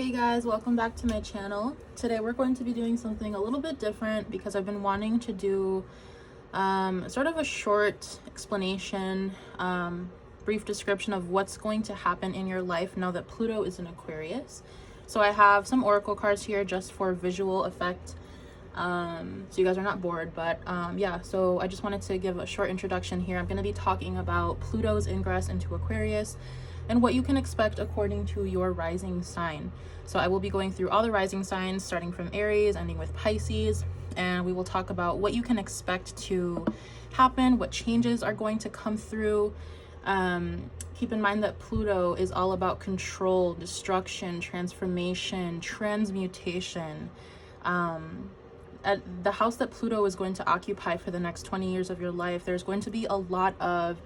Hey guys, welcome back to my channel. Today we're going to be doing something a little bit different because I've been wanting to do sort of a short explanation, brief description of what's going to happen in your life now that Pluto is in Aquarius. So I have some oracle cards here just for visual effect, so you guys are not bored, but yeah, so I just wanted to give a short introduction here. I'm going to be talking about Pluto's ingress into Aquarius and what you can expect according to your rising sign. So I will be going through all the rising signs, starting from Aries, ending with Pisces, and we will talk about what you can expect to happen, what changes are going to come through. Keep in mind that Pluto is all about control, destruction, transformation, transmutation. At the house that Pluto is going to occupy for the next 20 years of your life, there's going to be a lot of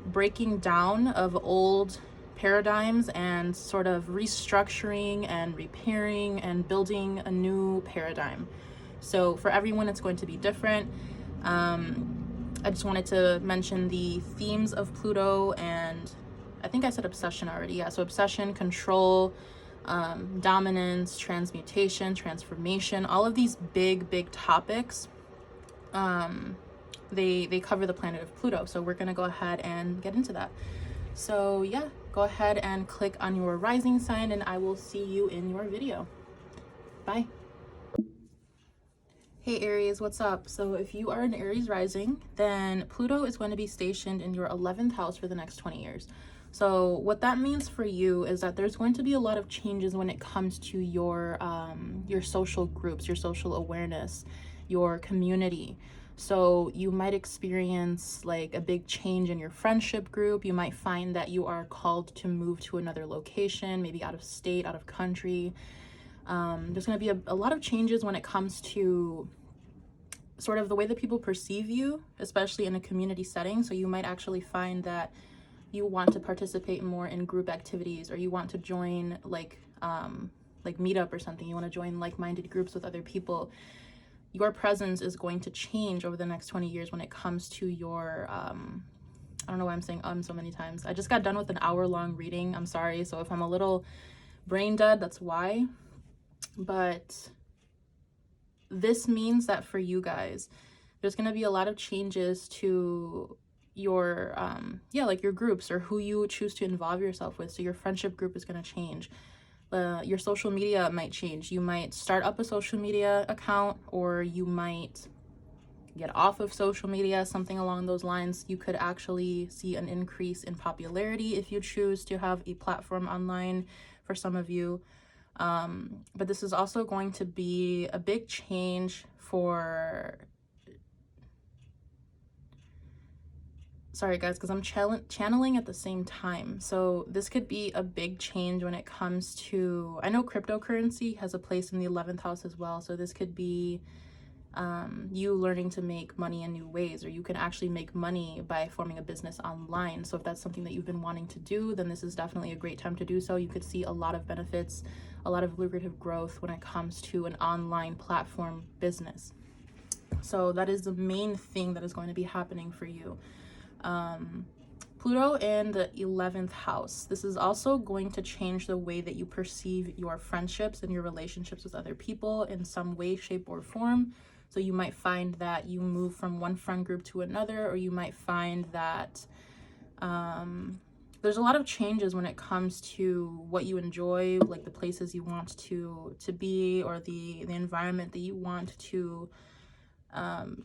breaking down of old paradigms and sort of restructuring and repairing and building a new paradigm. So for everyone, it's going to be different. I just wanted to mention the themes of Pluto, and I think I said obsession already. Yeah, so obsession, control, dominance, transmutation, transformation, all of these big topics. They cover the planet of Pluto. So we're gonna go ahead and get into that. So yeah, go ahead and click on your rising sign and I will see you in your video. Bye. Hey Aries, what's up? So if you are an Aries rising, then Pluto is going to be stationed in your 11th house for the next 20 years. So what that means for you is that there's going to be a lot of changes when it comes to your social groups, your social awareness, your community. So you might experience like a big change in your friendship group. You might find that you are called to move to another location, maybe out of state, out of country. There's going to be a lot of changes when it comes to sort of the way that people perceive you, especially in a community setting. So you might actually find that you want to participate more in group activities, or you want to join like meetup or something. You want to join like-minded groups with other people. Your presence is going to change over the next 20 years when it comes to your I don't know why I'm saying so many times. I just got done with an hour-long reading. I'm sorry. So if I'm a little brain dead, that's why. But this means that for you guys, there's going to be a lot of changes to your like your groups or who you choose to involve yourself with. So your friendship group is going to change. Your social media might change. You might start up a social media account, or you might get off of social media, something along those lines. You could actually see an increase in popularity if you choose to have a platform online for some of you. But this is also going to be a big change for... Sorry guys, because I'm channeling at the same time. So this could be a big change when it comes to... I know cryptocurrency has a place in the 11th house as well. So this could be you learning to make money in new ways, or you can actually make money by forming a business online. So if that's something that you've been wanting to do, then this is definitely a great time to do so. You could see a lot of benefits, a lot of lucrative growth when it comes to an online platform business. So that is the main thing that is going to be happening for you. Pluto in the 11th house. This is also going to change the way that you perceive your friendships and your relationships with other people in some way, shape, or form. So you might find that you move from one friend group to another, or you might find that there's a lot of changes when it comes to what you enjoy, like the places you want to be, or the environment that you want to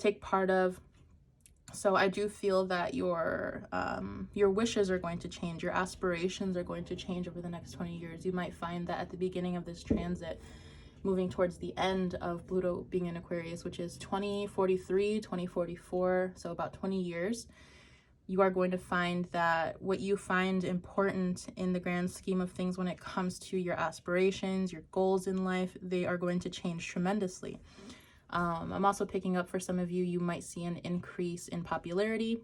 take part of. So I do feel that your wishes are going to change. Your aspirations are going to change over the next 20 years. You might find that at the beginning of this transit, moving towards the end of Pluto being in Aquarius, which is 2043, 2044, so about 20 years, you are going to find that what you find important in the grand scheme of things when it comes to your aspirations, your goals in life, they are going to change tremendously. I'm also picking up for some of you, you might see an increase in popularity.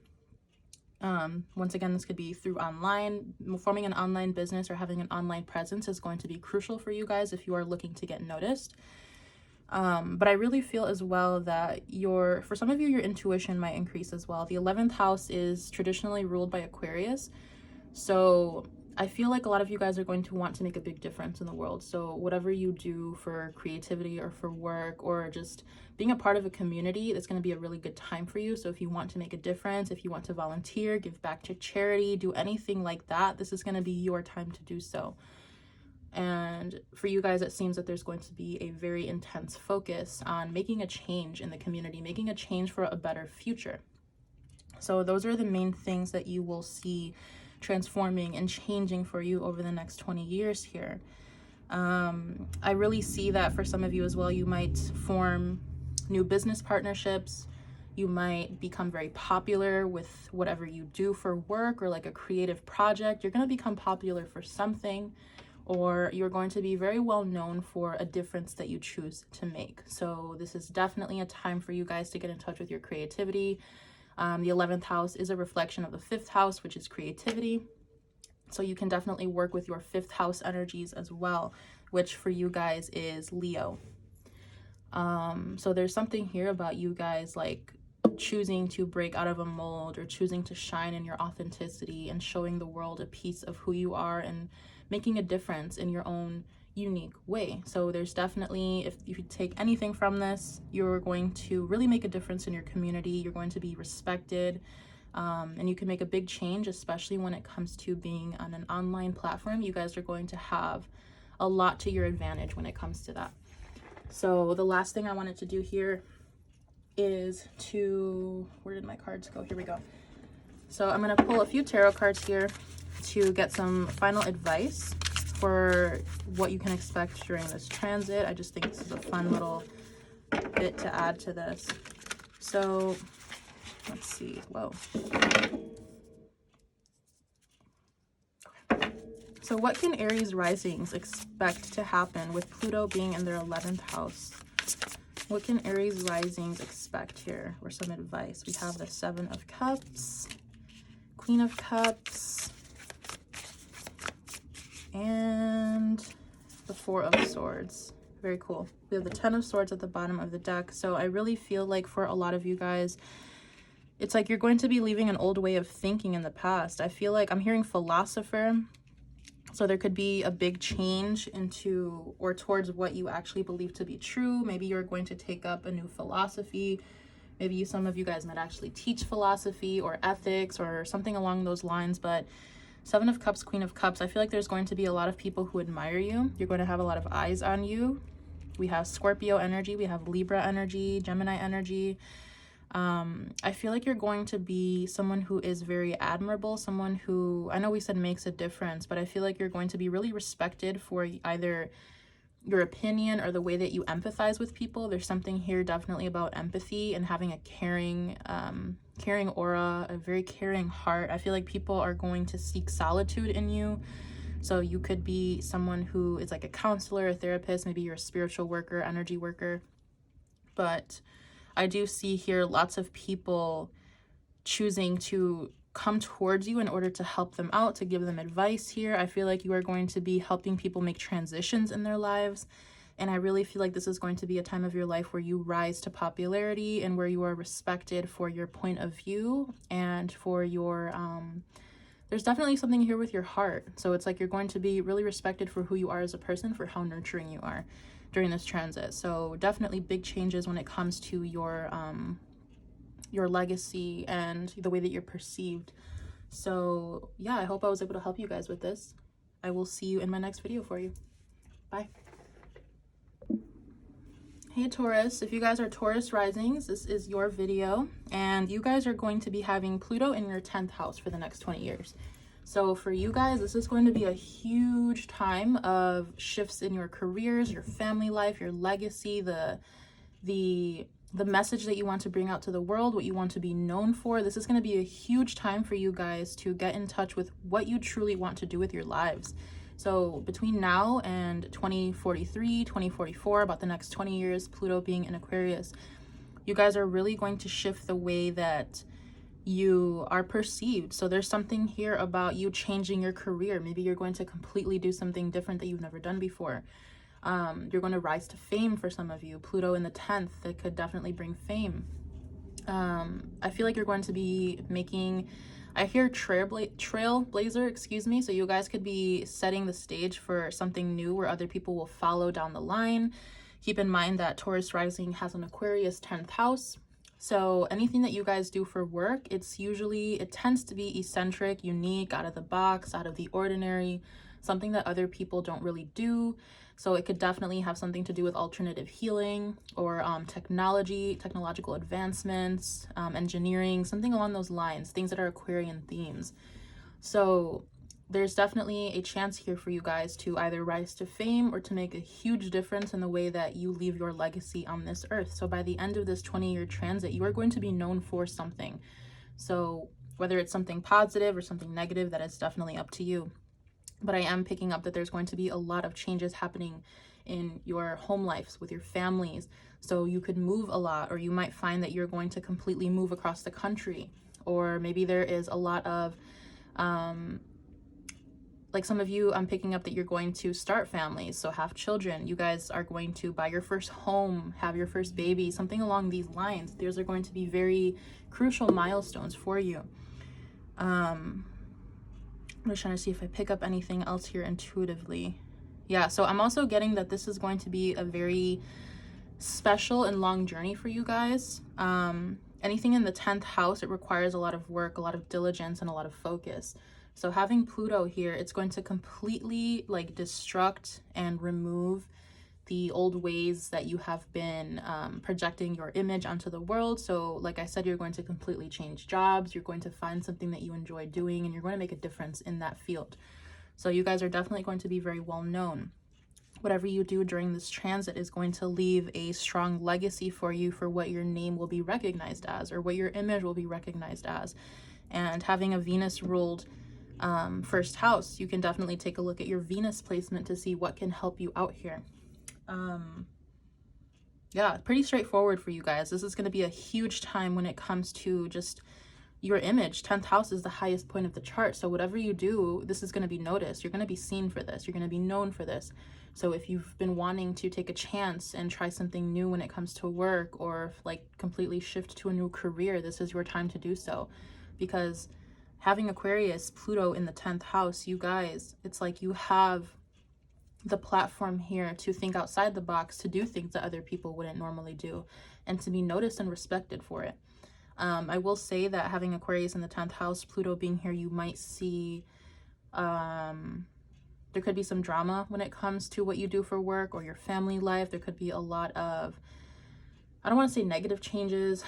Once again, this could be through online. Forming an online business or having an online presence is going to be crucial for you guys if you are looking to get noticed. But I really feel as well that for some of you, your intuition might increase as well. The 11th house is traditionally ruled by Aquarius. So I feel like a lot of you guys are going to want to make a big difference in the world. So whatever you do for creativity or for work or just being a part of a community, that's going to be a really good time for you. So if you want to make a difference, if you want to volunteer, give back to charity, do anything like that, this is going to be your time to do so. And for you guys, it seems that there's going to be a very intense focus on making a change in the community, making a change for a better future. So those are the main things that you will see transforming and changing for you over the next 20 years here. I really see that for some of you as well. You might form new business partnerships. You might become very popular with whatever you do for work or like a creative project. You're going to become popular for something, or you're going to be very well known for a difference that you choose to make. So this is definitely a time for you guys to get in touch with your creativity. The 11th house is a reflection of the 5th house, which is creativity. So you can definitely work with your 5th house energies as well, which for you guys is Leo. So there's something here about you guys like choosing to break out of a mold or choosing to shine in your authenticity and showing the world a piece of who you are and making a difference in your own unique way. So there's definitely, if you take anything from this, you're going to really make a difference in your community. You're going to be respected, and you can make a big change, especially when it comes to being on an online platform. You guys are going to have a lot to your advantage when it comes to that. So the last thing I wanted to do here is to, where did my cards go? Here we go. So I'm going to pull a few tarot cards here to get some final advice for what you can expect during this transit. I just think this is a fun little bit to add to this. So let's see. Whoa. Okay. So what can Aries risings expect to happen with Pluto being in their 11th house? What can Aries risings expect here? Or some advice. We have the 7 of Cups, Queen of Cups, and the 4 of Swords. Very cool. We have the 10 of Swords at the bottom of the deck. So I really feel like for a lot of you guys, it's like you're going to be leaving an old way of thinking in the past. I feel like I'm hearing philosopher. So there could be a big change into or towards what you actually believe to be true. Maybe you're going to take up a new philosophy. Maybe some of you guys might actually teach philosophy or ethics or something along those lines. But 7 of Cups, Queen of Cups, I feel like there's going to be a lot of people who admire you. You're going to have a lot of eyes on you. We have Scorpio energy. We have Libra energy, Gemini energy. I feel like you're going to be someone who is very admirable, someone who, I know we said makes a difference, but I feel like you're going to be really respected for either your opinion or the way that you empathize with people. There's something here definitely about empathy and having a caring aura, a very caring heart. I feel like people are going to seek solitude in you. So you could be someone who is like a counselor, a therapist, maybe you're a spiritual worker, energy worker. But I do see here lots of people choosing to come towards you in order to help them out, to give them advice here. I feel like you are going to be helping people make transitions in their lives. And I really feel like this is going to be a time of your life where you rise to popularity and where you are respected for your point of view and for your, there's definitely something here with your heart. So it's like you're going to be really respected for who you are as a person, for how nurturing you are during this transit. So definitely big changes when it comes to your legacy and the way that you're perceived. So yeah, I hope I was able to help you guys with this. I will see you in my next video for you. Bye. Hey Taurus, if you guys are Taurus risings, this is your video, and you guys are going to be having Pluto in your 10th house for the next 20 years. So for you guys, this is going to be a huge time of shifts in your careers, your family life, your legacy, the message that you want to bring out to the world, what you want to be known for. This is going to be a huge time for you guys to get in touch with what you truly want to do with your lives. So between now and 2043, 2044, about the next 20 years, Pluto being in Aquarius, you guys are really going to shift the way that you are perceived. So there's something here about you changing your career. Maybe you're going to completely do something different that you've never done before. You're going to rise to fame for some of you. Pluto in the 10th, that could definitely bring fame. I feel like you're going to be making I hear trailblazer, excuse me. So you guys could be setting the stage for something new where other people will follow down the line. Keep in mind that Taurus rising has an Aquarius 10th house. So anything that you guys do for work, it tends to be eccentric, unique, out of the box, out of the ordinary, something that other people don't really do. So it could definitely have something to do with alternative healing or technological advancements, engineering, something along those lines, things that are Aquarian themes. So there's definitely a chance here for you guys to either rise to fame or to make a huge difference in the way that you leave your legacy on this earth. So by the end of this 20-year transit, you are going to be known for something. So whether it's something positive or something negative, that is definitely up to you. But I am picking up that there's going to be a lot of changes happening in your home lives with your families. So you could move a lot, or you might find that you're going to completely move across the country. Or maybe there is a lot of, like some of you, I'm picking up that you're going to start families, so have children. You guys are going to buy your first home, have your first baby, something along these lines. Those are going to be very crucial milestones for you. I'm just trying to see if I pick up anything else here intuitively. Yeah, so I'm also getting that this is going to be a very special and long journey for you guys. Anything in the 10th house, it requires a lot of work, a lot of diligence, and a lot of focus. So having Pluto here, it's going to completely like destruct and remove the old ways that you have been projecting your image onto the world. So like I said, you're going to completely change jobs. You're going to find something that you enjoy doing, and you're going to make a difference in that field. So you guys are definitely going to be very well known. Whatever you do during this transit is going to leave a strong legacy for you for what your name will be recognized as, or what your image will be recognized as. And having a Venus ruled first house, you can definitely take a look at your Venus placement to see what can help you out here. Yeah, pretty straightforward for you guys. This is going to be a huge time when it comes to just your image. 10th house is the highest point of the chart. So whatever you do, this is going to be noticed. You're going to be seen for this. You're going to be known for this. So if you've been wanting to take a chance and try something new when it comes to work, or like completely shift to a new career, this is your time to do so. Because having Aquarius, Pluto in the 10th house, you guys, it's like you have the platform here to think outside the box, to do things that other people wouldn't normally do, and to be noticed and respected for it. I will say that having Aquarius in the 10th house, Pluto being here, you might see there could be some drama when it comes to what you do for work or your family life. There could be a lot of, I don't want to say negative changes,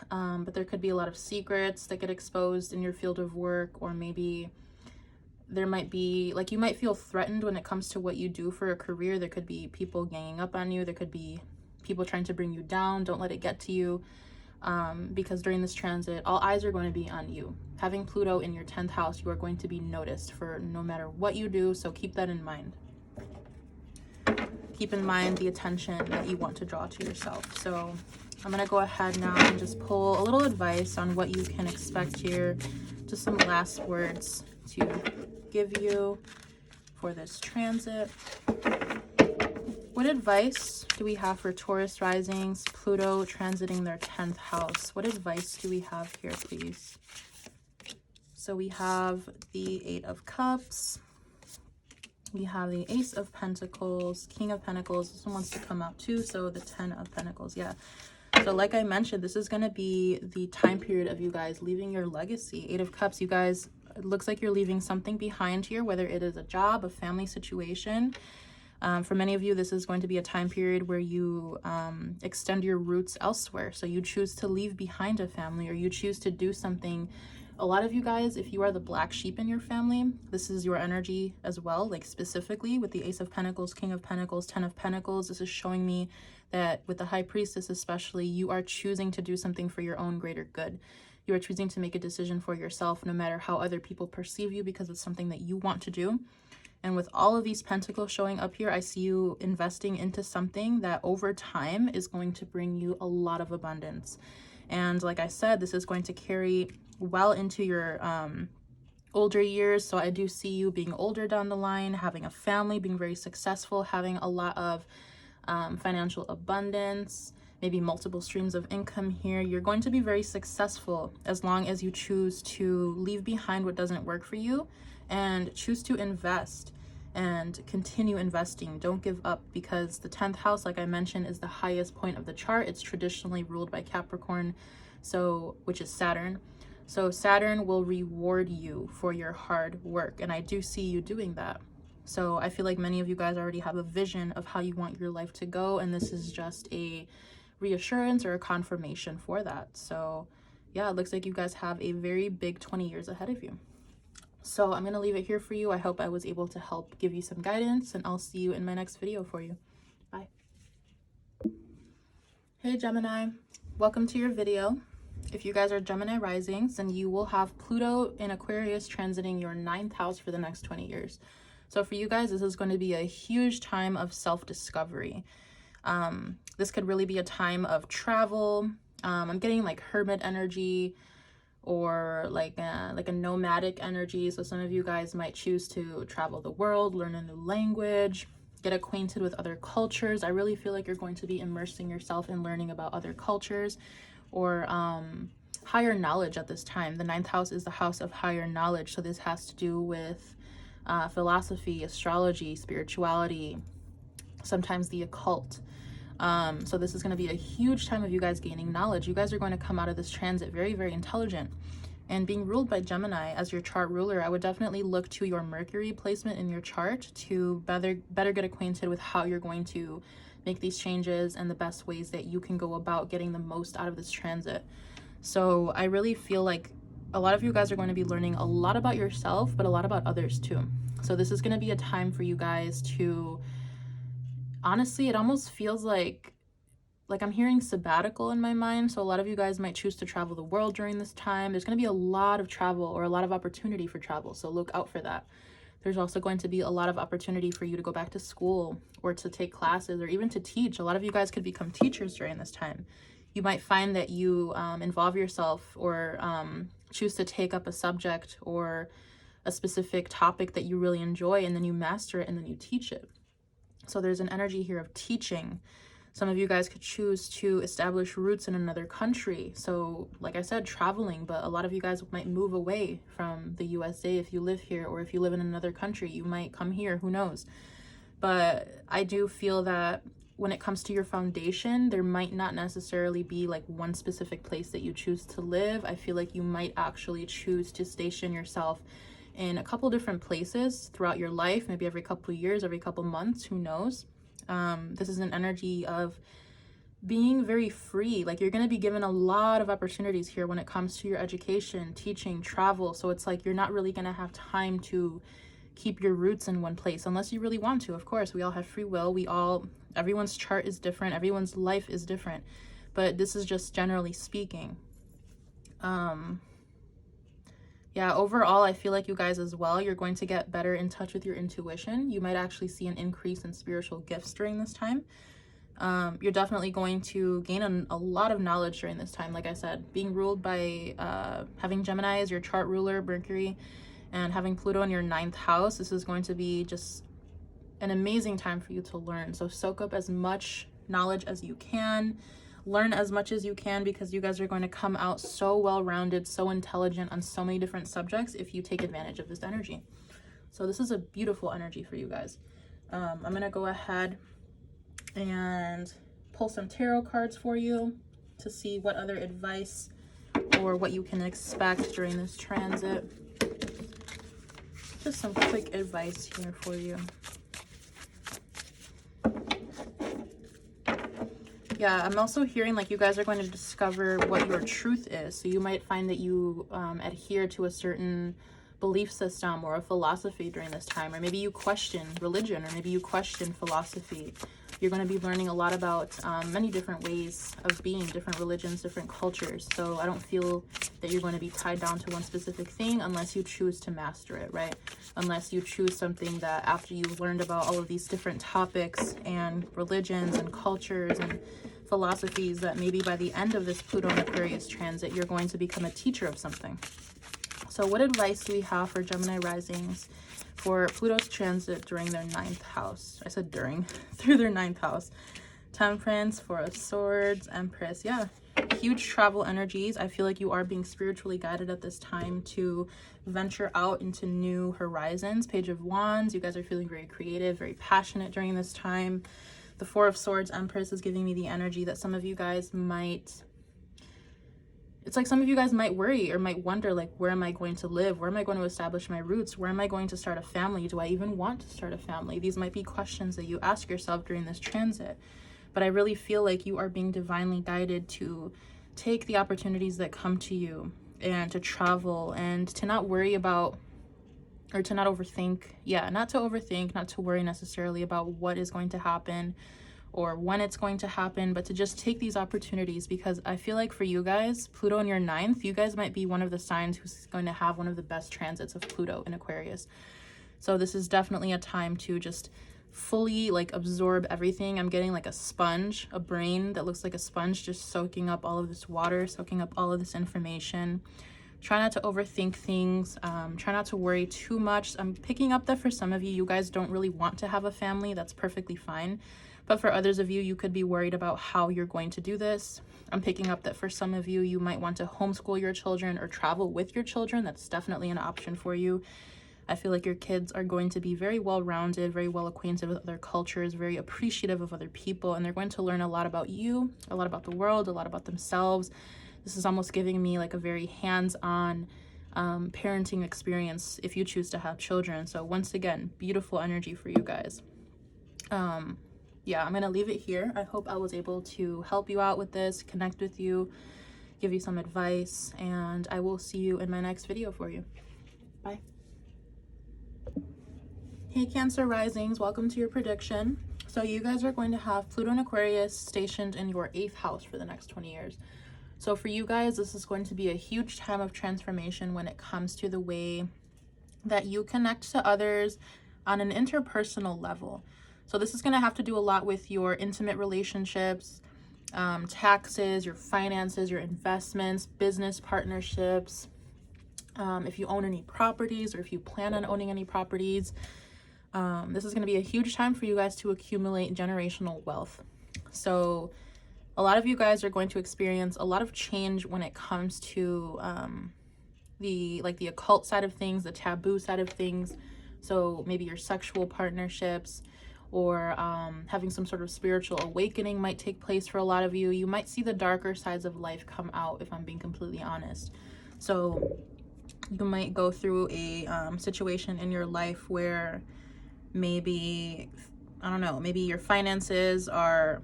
but there could be a lot of secrets that get exposed in your field of work, or maybe there might be, like, you might feel threatened when it comes to what you do for a career. There could be people ganging up on you. There could be people trying to bring you down. Don't let it get to you, because during this transit, all eyes are going to be on you. Having Pluto in your 10th house, you are going to be noticed for no matter what you do, so keep that in mind. Keep in mind the attention that you want to draw to yourself. So I'm going to go ahead now and just pull a little advice on what you can expect here. Just some last words to give you for this transit. What advice do we have for Taurus risings, Pluto transiting their 10th house? What advice do we have here, please? So we have the 8 of Cups. We have the Ace of Pentacles, King of Pentacles. This one wants to come out too. So the 10 of Pentacles, yeah. So like I mentioned, this is going to be the time period of you guys leaving your legacy. 8 of Cups, you guys, it looks like you're leaving something behind here, whether it is a job, a family situation. For many of you, this is going to be a time period where you extend your roots elsewhere. So you choose to leave behind a family, or you choose to do something. A lot of you guys, if you are the black sheep in your family, this is your energy as well. Like specifically with the Ace of Pentacles, King of Pentacles, 10 of Pentacles, this is showing me that with the High Priestess especially, you are choosing to do something for your own greater good. You are choosing to make a decision for yourself, no matter how other people perceive you, because it's something that you want to do. And with all of these pentacles showing up here, I see you investing into something that over time is going to bring you a lot of abundance. And like I said, this is going to carry well into your older years. So I do see you being older down the line, having a family, being very successful, having a lot of financial abundance, maybe multiple streams of income here. You're going to be very successful as long as you choose to leave behind what doesn't work for you and choose to invest and continue investing. Don't give up, because the 10th house, like I mentioned, is the highest point of the chart. It's traditionally ruled by Capricorn, so which is Saturn. So Saturn will reward you for your hard work, and I do see you doing that. So I feel like many of you guys already have a vision of how you want your life to go, and this is just a reassurance or a confirmation for that. So yeah, it looks like you guys have a very big 20 years ahead of you. So I'm going to leave it here for you. I hope I was able to help give you some guidance, and I'll see you in my next video for you. Bye. Hey Gemini, welcome to your video. If you guys are Gemini risings, then you will have Pluto in Aquarius transiting your 9th house for the next 20 years. So for you guys, this is going to be a huge time of self-discovery. This could really be a time of travel. I'm getting like hermit energy, or like a nomadic energy. So some of you guys might choose to travel the world, learn a new language, get acquainted with other cultures. I really feel like you're going to be immersing yourself in learning about other cultures, or higher knowledge at this time. The 9th house is the house of higher knowledge, so this has to do with philosophy, astrology, spirituality, sometimes the occult. So this is going to be a huge time of you guys gaining knowledge. You guys are going to come out of this transit very, very intelligent. And being ruled by Gemini as your chart ruler, I would definitely look to your Mercury placement in your chart to better get acquainted with how you're going to make these changes and the best ways that you can go about getting the most out of this transit. So I really feel like a lot of you guys are going to be learning a lot about yourself, but a lot about others too. So this is going to be a time for you guys to, honestly, it almost feels like I'm hearing sabbatical in my mind. So a lot of you guys might choose to travel the world during this time. There's going to be a lot of travel, or a lot of opportunity for travel. So look out for that. There's also going to be a lot of opportunity for you to go back to school, or to take classes, or even to teach. A lot of you guys could become teachers during this time. You might find that you involve yourself, or choose to take up a subject or a specific topic that you really enjoy, and then you master it, and then you teach it. So there's an energy here of teaching. Some of you guys could choose to establish roots in another country. So like I said, traveling, but a lot of you guys might move away from the USA if you live here, or if you live in another country, you might come here, who knows. But I do feel that when it comes to your foundation, there might not necessarily be like one specific place that you choose to live. I feel like you might actually choose to station yourself in a couple different places throughout your life, maybe every couple of years, every couple months, who knows. This is an energy of being very free. Like, you're going to be given a lot of opportunities here when it comes to your education, teaching, travel. So it's like you're not really going to have time to keep your roots in one place unless you really want to. Of course, we all have free will. Everyone's chart is different. Everyone's life is different. But this is just generally speaking. Yeah, overall, I feel like you guys as well, you're going to get better in touch with your intuition. You might actually see an increase in spiritual gifts during this time. You're definitely going to gain a lot of knowledge during this time. Like I said, being ruled by having Gemini as your chart ruler, Mercury, and having Pluto in your 9th house, this is going to be just an amazing time for you to learn. So soak up as much knowledge as you can. Learn as much as you can, because you guys are going to come out so well-rounded, so intelligent on so many different subjects if you take advantage of this energy. So this is a beautiful energy for you guys. I'm going to go ahead and pull some tarot cards for you to see what other advice or what you can expect during this transit. Just some quick advice here for you. Yeah, I'm also hearing like you guys are going to discover what your truth is. So you might find that you adhere to a certain belief system or a philosophy during this time, or maybe you question religion, or maybe you question philosophy. You're going to be learning a lot about many different ways of being, different religions, different cultures. So I don't feel that you're going to be tied down to one specific thing unless you choose to master it, right? Unless you choose something that after you've learned about all of these different topics and religions and cultures and philosophies, that maybe by the end of this Pluto and Aquarius transit, you're going to become a teacher of something. So what advice do we have for Gemini risings for Pluto's transit during their 9th house? I said during, through their 9th house. Temperance, Four of Swords, Empress. Yeah, huge travel energies. I feel like you are being spiritually guided at this time to venture out into new horizons. Page of Wands, you guys are feeling very creative, very passionate during this time. The Four of Swords, Empress, is giving me the energy that some of you guys might, it's like some of you guys might worry or might wonder, like, where am I going to live? Where am I going to establish my roots? Where am I going to start a family? Do I even want to start a family? These might be questions that you ask yourself during this transit. But I really feel like you are being divinely guided to take the opportunities that come to you and to travel and to not worry about, or to not overthink. Yeah, not to overthink, not to worry necessarily about what is going to happen or when it's going to happen, but to just take these opportunities, because I feel like for you guys, Pluto in your 9th, you guys might be one of the signs who's going to have one of the best transits of Pluto in Aquarius. So this is definitely a time to just fully like absorb everything. I'm getting like a sponge, a brain that looks like a sponge, just soaking up all of this water, soaking up all of this information. Try not to overthink things. Try not to worry too much. I'm picking up that for some of you, you guys don't really want to have a family. That's perfectly fine. But for others of you, you could be worried about how you're going to do this. I'm picking up that for some of you, you might want to homeschool your children or travel with your children. That's definitely an option for you. I feel like your kids are going to be very well-rounded, very well acquainted with other cultures, very appreciative of other people, and they're going to learn a lot about you, a lot about the world, a lot about themselves. This is almost giving me like a very hands-on parenting experience if you choose to have children. So once again, beautiful energy for you guys. Yeah, I'm gonna leave it here. I hope I was able to help you out with this, connect with you, give you some advice, and I will see you in my next video for you. Bye. Hey Cancer risings, welcome to your prediction. So you guys are going to have Pluto and Aquarius stationed in your 8th house for the next 20 years. So for you guys, this is going to be a huge time of transformation when it comes to the way that you connect to others on an interpersonal level. So this is going to have to do a lot with your intimate relationships, taxes, your finances, your investments, business partnerships. If you own any properties or if you plan on owning any properties, this is going to be a huge time for you guys to accumulate generational wealth. So a lot of you guys are going to experience a lot of change when it comes to the occult side of things, the taboo side of things. So maybe your sexual partnerships, or having some sort of spiritual awakening might take place for a lot of you. You might see the darker sides of life come out, if I'm being completely honest. So you might go through a situation in your life where maybe, I don't know, maybe your finances are,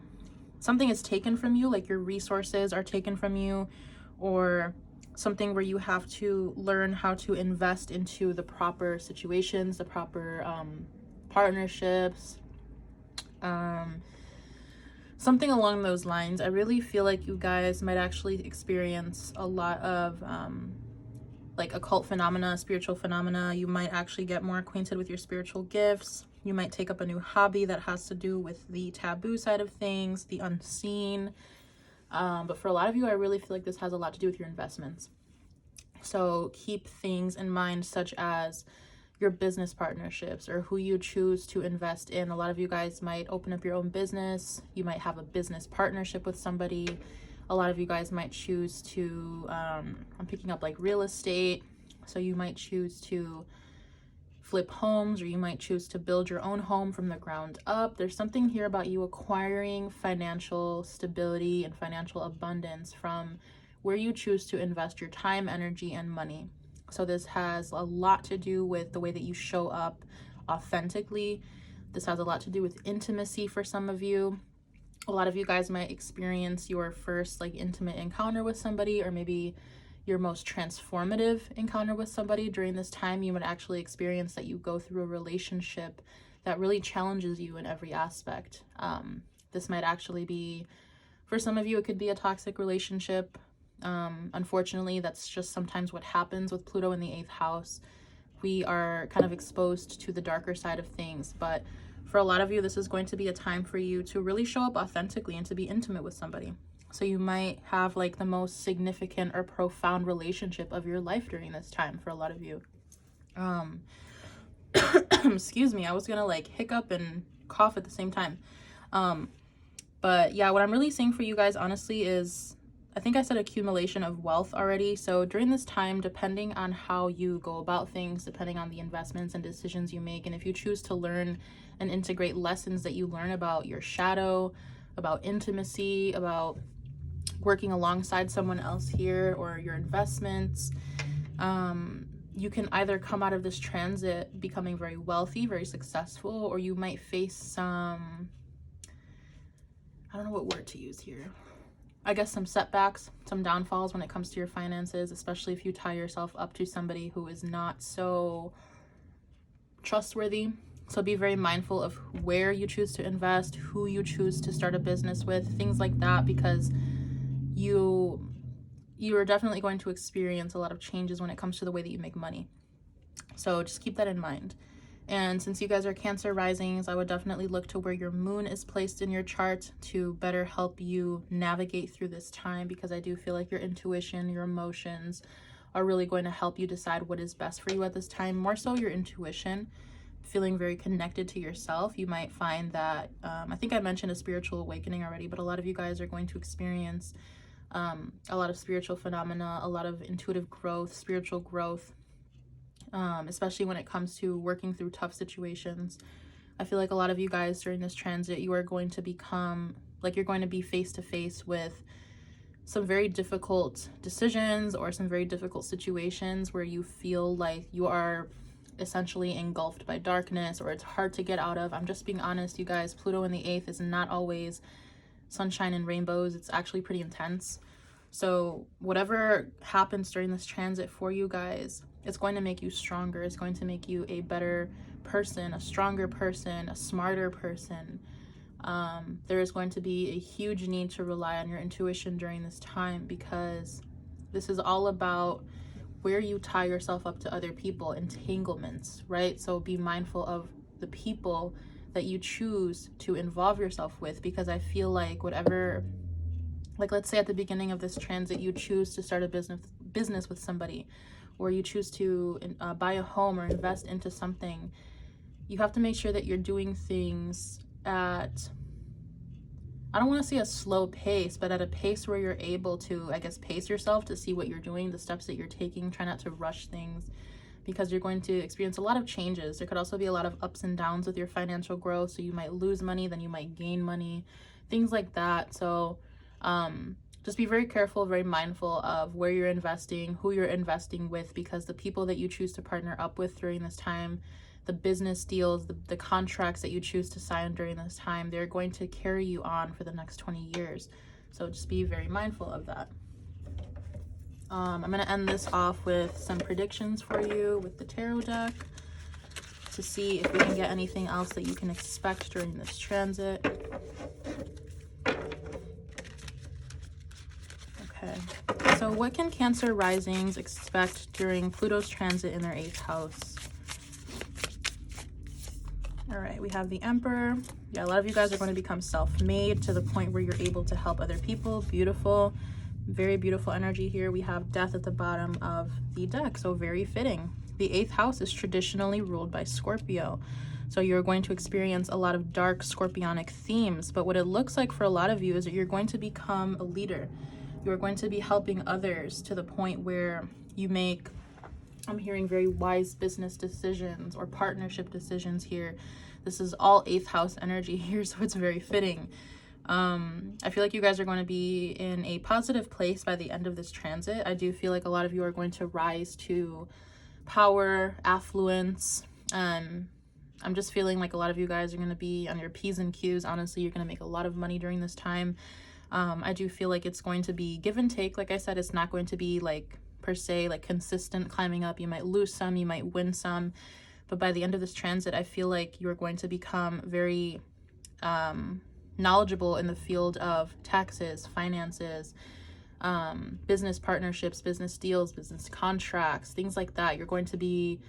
something is taken from you, like your resources are taken from you, or something where you have to learn how to invest into the proper situations, the proper partnerships, something along those lines. I really feel like you guys might actually experience a lot of like occult phenomena, spiritual phenomena. You might actually get more acquainted with your spiritual gifts. You might take up a new hobby that has to do with the taboo side of things, the unseen. But for a lot of you, I really feel like this has a lot to do with your investments. So keep things in mind, such as your business partnerships or who you choose to invest in. A lot of you guys might open up your own business. You might have a business partnership with somebody. A lot of you guys might choose to, I'm picking up like real estate. So you might choose to flip homes, or you might choose to build your own home from the ground up. There's something here about you acquiring financial stability and financial abundance from where you choose to invest your time, energy, and money. So this has a lot to do with the way that you show up authentically. This has a lot to do with intimacy for some of you. A lot of you guys might experience your first like intimate encounter with somebody, or maybe your most transformative encounter with somebody. During this time, you would actually experience that you go through a relationship that really challenges you in every aspect. This might actually be, for some of you, it could be a toxic relationship. Unfortunately, that's just sometimes what happens with Pluto in the 8th house. We are kind of exposed to the darker side of things, but for a lot of you, this is going to be a time for you to really show up authentically and to be intimate with somebody. So you might have like the most significant or profound relationship of your life during this time for a lot of you. Excuse me, I was gonna like hiccup and cough at the same time. But yeah, what I'm really seeing for you guys, honestly, is I think I said accumulation of wealth already. So during this time, depending on how you go about things, depending on the investments and decisions you make, and if you choose to learn and integrate lessons that you learn about your shadow, about intimacy, about working alongside someone else here, or your investments, you can either come out of this transit becoming very wealthy, very successful, or you might face some, I don't know what word to use here, I guess some setbacks, some downfalls when it comes to your finances, especially if you tie yourself up to somebody who is not so trustworthy. So be very mindful of where you choose to invest, who you choose to start a business with, things like that, because you are definitely going to experience a lot of changes when it comes to the way that you make money. So just keep that in mind. And since you guys are Cancer risings, I would definitely look to where your moon is placed in your chart to better help you navigate through this time, because I do feel like your intuition, your emotions are really going to help you decide what is best for you at this time. More so your intuition, feeling very connected to yourself. You might find that, I think I mentioned a spiritual awakening already, but a lot of you guys are going to experience a lot of spiritual phenomena, a lot of intuitive growth, spiritual growth, especially when it comes to working through tough situations. I feel like a lot of you guys during this transit, you are going to become, like, you're going to be face to face with some very difficult decisions or some very difficult situations where you feel like you are essentially engulfed by darkness, or it's hard to get out of. I'm just being honest, you guys. Pluto in the 8th is not always sunshine and rainbows. It's actually pretty intense. So whatever happens during this transit for you guys, it's going to make you stronger. It's going to make you a better person, a stronger person, a smarter person. There is going to be a huge need to rely on your intuition during this time, because this is all about where you tie yourself up to other people, entanglements, right? So be mindful of the people that you choose to involve yourself with, because I feel like whatever, like, let's say at the beginning of this transit, you choose to start a business with somebody, or you choose to buy a home or invest into something. You have to make sure that you're doing things at, I don't want to say a slow pace, but at a pace where you're able to, I guess, pace yourself to see what you're doing, the steps that you're taking. Try not to rush things, because you're going to experience a lot of changes. There could also be a lot of ups and downs with your financial growth. So you might lose money, then you might gain money, things like that. So just be very careful, very mindful of where you're investing, who you're investing with, because the people that you choose to partner up with during this time, the business deals, the contracts that you choose to sign during this time, they're going to carry you on for the next 20 years. So just be very mindful of that. I'm going to end this off with some predictions for you with the tarot deck to see if we can get anything else that you can expect during this transit. Okay, so what can Cancer risings expect during Pluto's transit in their 8th house? All right, we have the Emperor. Yeah, a lot of you guys are going to become self-made to the point where you're able to help other people. Beautiful, very beautiful energy here. We have Death at the bottom of the deck, so very fitting. The 8th house is traditionally ruled by Scorpio, so you're going to experience a lot of dark scorpionic themes. But what it looks like for a lot of you is that you're going to become a leader. You're going to be helping others to the point where you make, I'm hearing, very wise business decisions or partnership decisions here. This is all 8th house energy here, so it's very fitting. I feel like you guys are going to be in a positive place by the end of this transit. I do feel like a lot of you are going to rise to power, affluence. I'm just feeling like a lot of you guys are going to be on your P's and Q's. Honestly, you're going to make a lot of money during this time. I do feel like it's going to be give and take. Like I said, it's not going to be like per se like consistent climbing up. You might lose some, you might win some, but by the end of this transit, I feel like you're going to become very knowledgeable in the field of taxes, finances, business partnerships, business deals, business contracts, things like that. You're going to be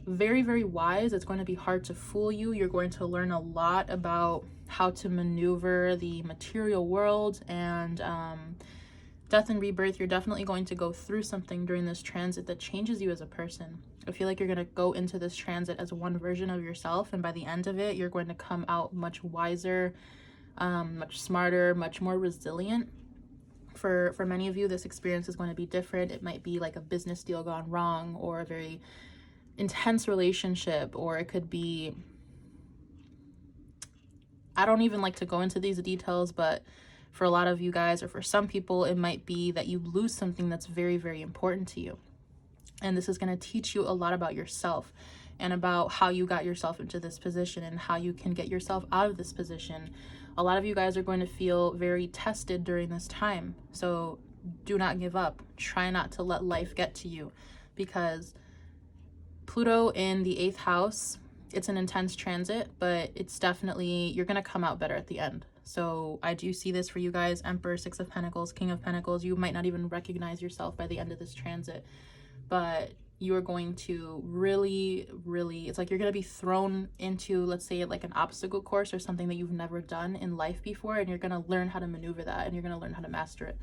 very, very wise. It's going to be hard to fool you. You're going to learn a lot about how to maneuver the material world, and death and rebirth. You're definitely going to go through something during this transit that changes you as a person. I feel like you're going to go into this transit as one version of yourself, and by the end of it, you're going to come out much wiser, much smarter, much more resilient. For many of you, this experience is going to be different. It might be like a business deal gone wrong, or a very intense relationship, or it could be, I don't even like to go into these details, but for a lot of you guys, or for some people, it might be that you lose something that's very, very important to you. And this is going to teach you a lot about yourself and about how you got yourself into this position and how you can get yourself out of this position. A lot of you guys are going to feel very tested during this time. So do not give up. Try not to let life get to you, because Pluto in the 8th house, it's an intense transit, but it's definitely, you're going to come out better at the end. So I do see this for you guys. Emperor, 6 of Pentacles, King of Pentacles. You might not even recognize yourself by the end of this transit, but you are going to really, it's like you're going to be thrown into, let's say, like an obstacle course or something that you've never done in life before, and you're going to learn how to maneuver that, and you're going to learn how to master it.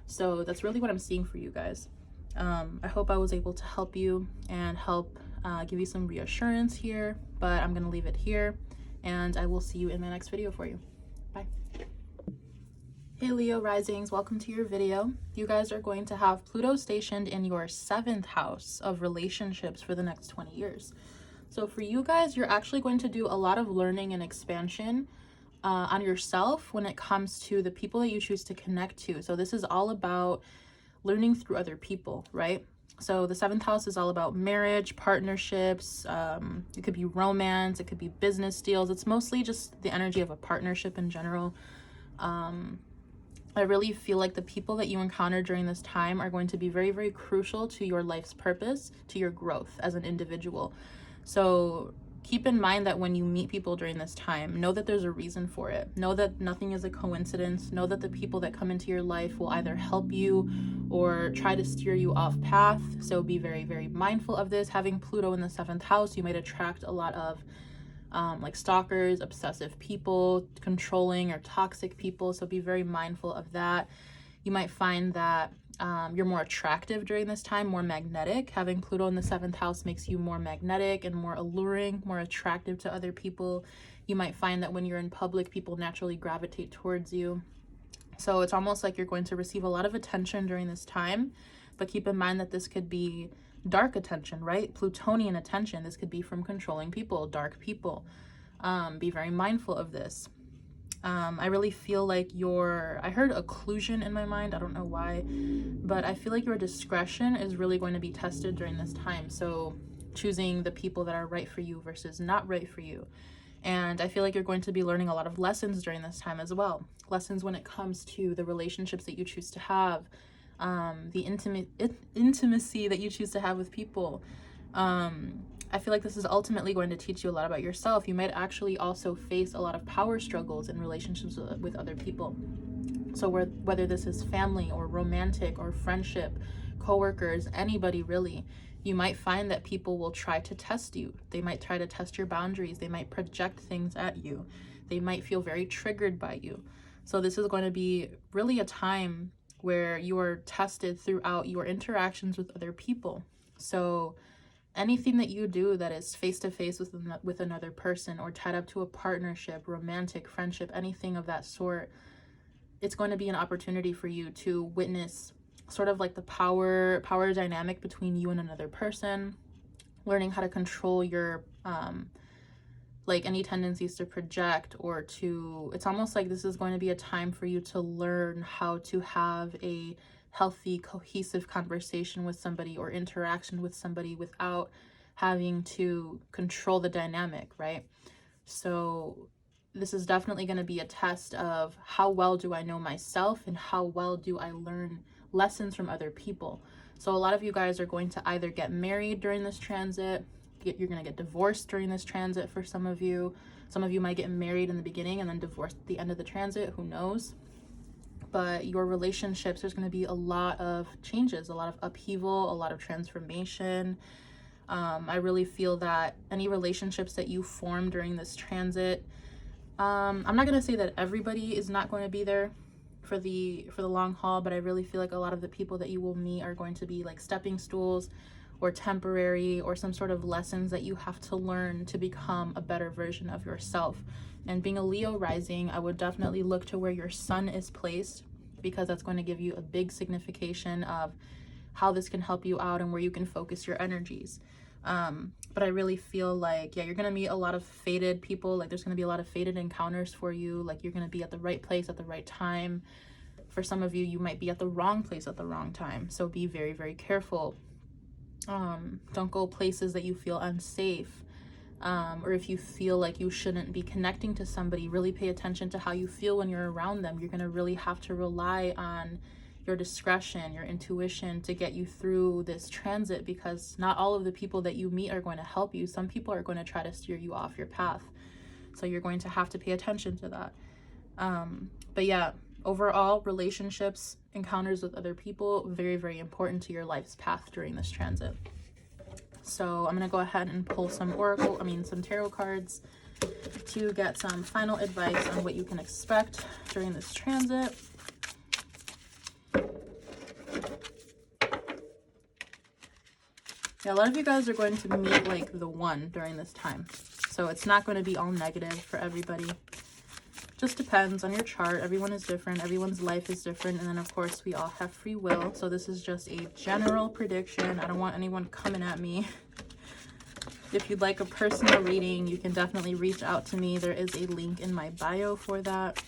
So that's really what I'm seeing for you guys. I hope I was able to help you and help give you some reassurance here, but I'm going to leave it here, and I will see you in my next video for you. Bye. Hey Leo risings, welcome to your video. You guys are going to have Pluto stationed in your 7th house of relationships for the next 20 years. So for you guys, you're actually going to do a lot of learning and expansion on yourself when it comes to the people that you choose to connect to. So this is all about learning through other people, right? So the 7th house is all about marriage, partnerships. It could be romance, it could be business deals. It's mostly just the energy of a partnership in general. I really feel like the people that you encounter during this time are going to be very, very crucial to your life's purpose, to your growth as an individual. So keep in mind that when you meet people during this time, know that there's a reason for it. Know that nothing is a coincidence. Know that the people that come into your life will either help you or try to steer you off path. So be very, very mindful of this. Having Pluto in the 7th house, you might attract a lot of like stalkers, obsessive people, controlling or toxic people. So be very mindful of that. You might find that you're more attractive during this time, more magnetic. Having Pluto in the 7th house makes you more magnetic and more alluring, more attractive to other people. You might find that when you're in public, people naturally gravitate towards you. So it's almost like you're going to receive a lot of attention during this time, but keep in mind that this could be dark attention, right? Plutonian attention. This could be from controlling people, dark people. Be very mindful of this. I really feel like I heard occlusion in my mind. I don't know why, but I feel like your discretion is really going to be tested during this time. So choosing the people that are right for you versus not right for you. And I feel like you're going to be learning a lot of lessons during this time as well. Lessons when it comes to the relationships that you choose to have, the intimacy that you choose to have with people. I feel like this is ultimately going to teach you a lot about yourself. You might actually also face a lot of power struggles in relationships with other people. So whether this is family or romantic or friendship, coworkers, anybody really, you might find that people will try to test you. They might try to test your boundaries. They might project things at you. They might feel very triggered by you. So this is going to be really a time where you are tested throughout your interactions with other people. So anything that you do that is face-to-face with another person, or tied up to a partnership, romantic, friendship, anything of that sort, it's going to be an opportunity for you to witness sort of like the power dynamic between you and another person, learning how to control your like any tendencies to project, or to, it's almost like this is going to be a time for you to learn how to have a healthy, cohesive conversation with somebody or interaction with somebody without having to control the dynamic, right? So this is definitely going to be a test of how well do I know myself and how well do I learn lessons from other people. So a lot of you guys are going to either get married during this transit, you're going to get divorced during this transit for some of you. Some of you might get married in the beginning and then divorced at the end of the transit, who knows? But your relationships, there's going to be a lot of changes, a lot of upheaval, a lot of transformation. I really feel that any relationships that you form during this transit, I'm not going to say that everybody is not going to be there for the long haul, but I really feel like a lot of the people that you will meet are going to be like stepping stools or temporary, or some sort of lessons that you have to learn to become a better version of yourself. And being a Leo rising, I would definitely look to where your sun is placed, because that's going to give you a big signification of how this can help you out and where you can focus your energies. But I really feel like, yeah, you're going to meet a lot of fated people. Like, there's going to be a lot of fated encounters for you. Like, you're going to be at the right place at the right time. For some of you, you might be at the wrong place at the wrong time. So be very, very careful. Don't go places that you feel unsafe. Or if you feel like you shouldn't be connecting to somebody, really pay attention to how you feel when you're around them. You're going to really have to rely on your discretion, your intuition to get you through this transit, because not all of the people that you meet are going to help you. Some people are going to try to steer you off your path. So you're going to have to pay attention to that. But yeah, overall, relationships, encounters with other people, very, very important to your life's path during this transit. So I'm going to go ahead and pull some some tarot cards to get some final advice on what you can expect during this transit. Yeah, a lot of you guys are going to meet like the one during this time. So it's not going to be all negative for everybody. Just depends on your chart. Everyone is different. Everyone's life is different. And then, of course, we all have free will. So this is just a general prediction. I don't want anyone coming at me. If you'd like a personal reading, you can definitely reach out to me. There is a link in my bio for that.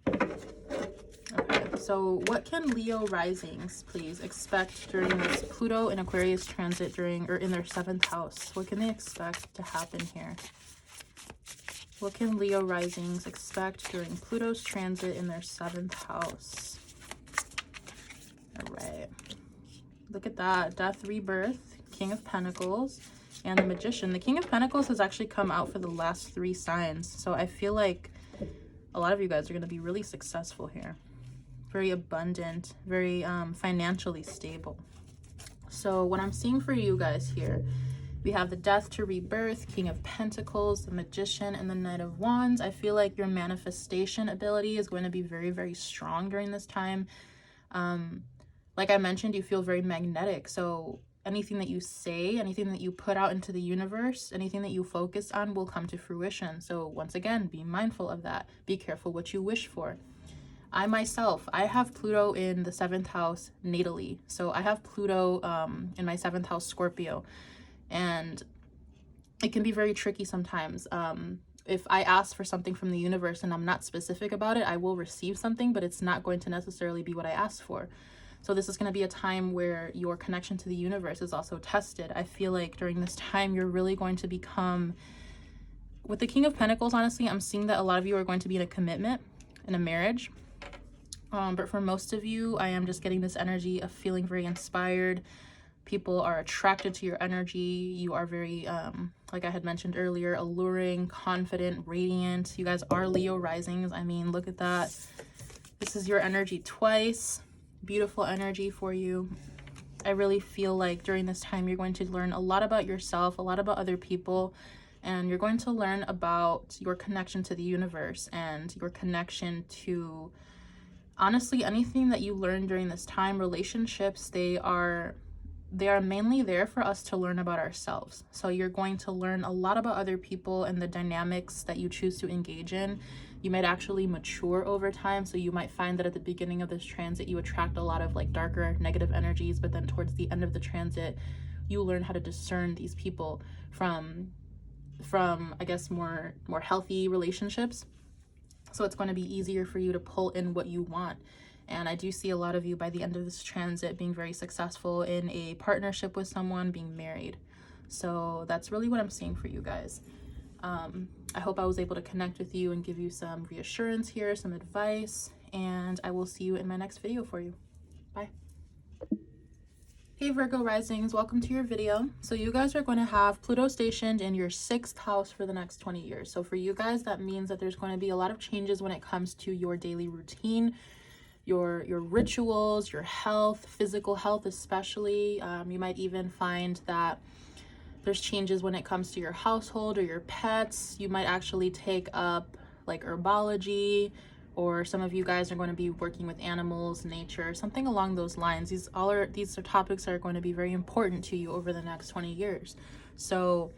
Okay, so what can Leo risings please expect during this Pluto and Aquarius transit in their 7th house? What can they expect to happen here? What can Leo risings expect during Pluto's transit in their 7th house? All right. Look at that. Death, rebirth, King of Pentacles, and the Magician. The King of Pentacles has actually come out for the last 3 signs. So I feel like a lot of you guys are going to be really successful here. Very abundant, very financially stable. So what I'm seeing for you guys here, we have the Death to Rebirth, King of Pentacles, the Magician, and the Knight of Wands. I feel like your manifestation ability is going to be very, very strong during this time. Like I mentioned, you feel very magnetic. So anything that you say, anything that you put out into the universe, anything that you focus on will come to fruition. So once again, be mindful of that. Be careful what you wish for. I myself, I have Pluto in the 7th house natally. So I have Pluto in my 7th house Scorpio. And it can be very tricky sometimes. If I ask for something from the universe and I'm not specific about it, I will receive something, but it's not going to necessarily be what I asked for. So this is going to be a time where your connection to the universe is also tested. I feel like during this time, you're really going to become, with the King of Pentacles, honestly, I'm seeing that a lot of you are going to be in a commitment, in a marriage. But for most of you, I am just getting this energy of feeling very inspired. People are attracted to your energy. You are very, like I had mentioned earlier, alluring, confident, radiant. You guys are Leo risings. I mean, look at that. This is your energy twice. Beautiful energy for you. I really feel like during this time, you're going to learn a lot about yourself, a lot about other people, and you're going to learn about your connection to the universe and your connection to, honestly, anything that you learn during this time. Relationships, they are mainly there for us to learn about ourselves. So you're going to learn a lot about other people and the dynamics that you choose to engage in. You might actually mature over time. So you might find that at the beginning of this transit, you attract a lot of like darker negative energies, but then towards the end of the transit, you learn how to discern these people from I guess more healthy relationships. So it's going to be easier for you to pull in what you want. And I do see a lot of you by the end of this transit being very successful in a partnership with someone, being married. So that's really what I'm seeing for you guys. I hope I was able to connect with you and give you some reassurance here, some advice, and I will see you in my next video for you. Bye. Hey Virgo risings, welcome to your video. So you guys are going to have Pluto stationed in your 6th house for the next 20 years. So for you guys, that means that there's going to be a lot of changes when it comes to your daily routine, your rituals, your health, physical health especially. You might even find that there's changes when it comes to your household or your pets. You might actually take up like herbology, or some of you guys are going to be working with animals, nature, something along those lines. These are topics that are going to be very important to you over the next 20 years. So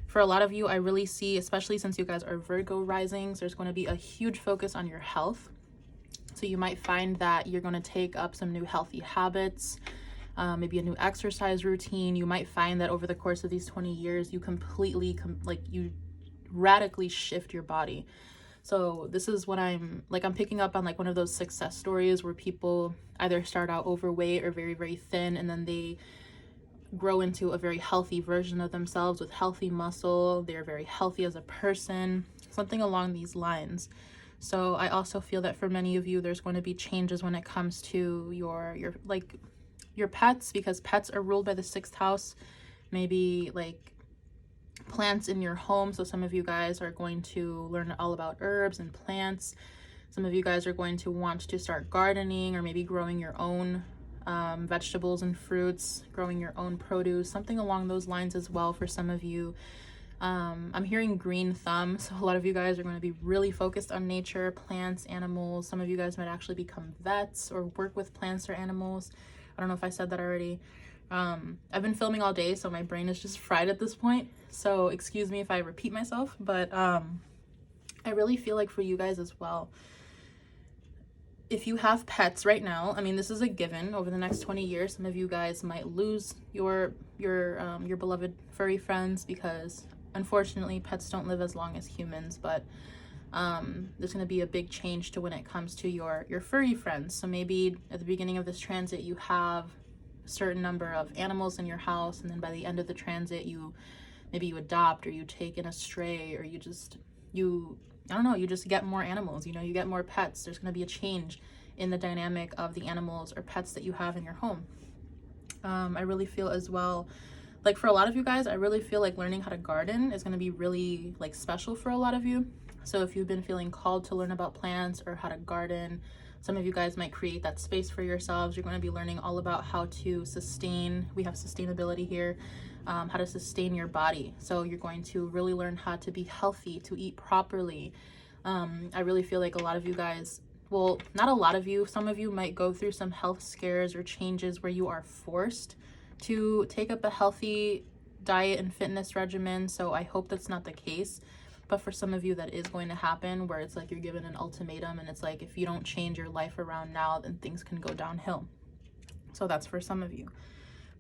For a lot of you, I really see, especially since you guys are Virgo risings, there's going to be a huge focus on your health. So you might find that you're going to take up some new healthy habits, maybe a new exercise routine. You might find that over the course of these 20 years, you completely, you radically shift your body. So this is what I'm picking up on, like one of those success stories where people either start out overweight or very, very thin, and then they grow into a very healthy version of themselves with healthy muscle. They're very healthy as a person, something along these lines. So I also feel that for many of you, there's going to be changes when it comes to your pets, because pets are ruled by the 6th house. Maybe like plants in your home. So some of you guys are going to learn all about herbs and plants. Some of you guys are going to want to start gardening, or maybe growing your own vegetables and fruits, growing your own produce, something along those lines as well for some of you. I'm hearing green thumb, so a lot of you guys are going to be really focused on nature, plants, animals. Some of you guys might actually become vets or work with plants or animals. I don't know if I said that already. I've been filming all day, so my brain is just fried at this point, so excuse me if I repeat myself, but I really feel like for you guys as well, if you have pets right now, I mean, this is a given. Over the next 20 years, some of you guys might lose your beloved furry friends, because unfortunately pets don't live as long as humans. But there's going to be a big change to when it comes to your furry friends. So maybe at the beginning of this transit, you have a certain number of animals in your house, and then by the end of the transit, maybe you adopt, or you take in a stray, or you I don't know, you just get more animals, you get more pets. There's going to be a change in the dynamic of the animals or pets that you have in your home. I really feel as well, like for a lot of you guys, I really feel like learning how to garden is going to be really like special for a lot of you. So if you've been feeling called to learn about plants or how to garden, some of you guys might create that space for yourselves. You're going to be learning all about how to sustain, we have sustainability here, how to sustain your body. So you're going to really learn how to be healthy, to eat properly. I really feel like a lot of you guys, well, not a lot of you, some of you might go through some health scares or changes where you are forced to take up a healthy diet and fitness regimen. So I hope that's not the case. But for some of you, that is going to happen, where it's like you're given an ultimatum, and it's like, if you don't change your life around now, then things can go downhill. So that's for some of you.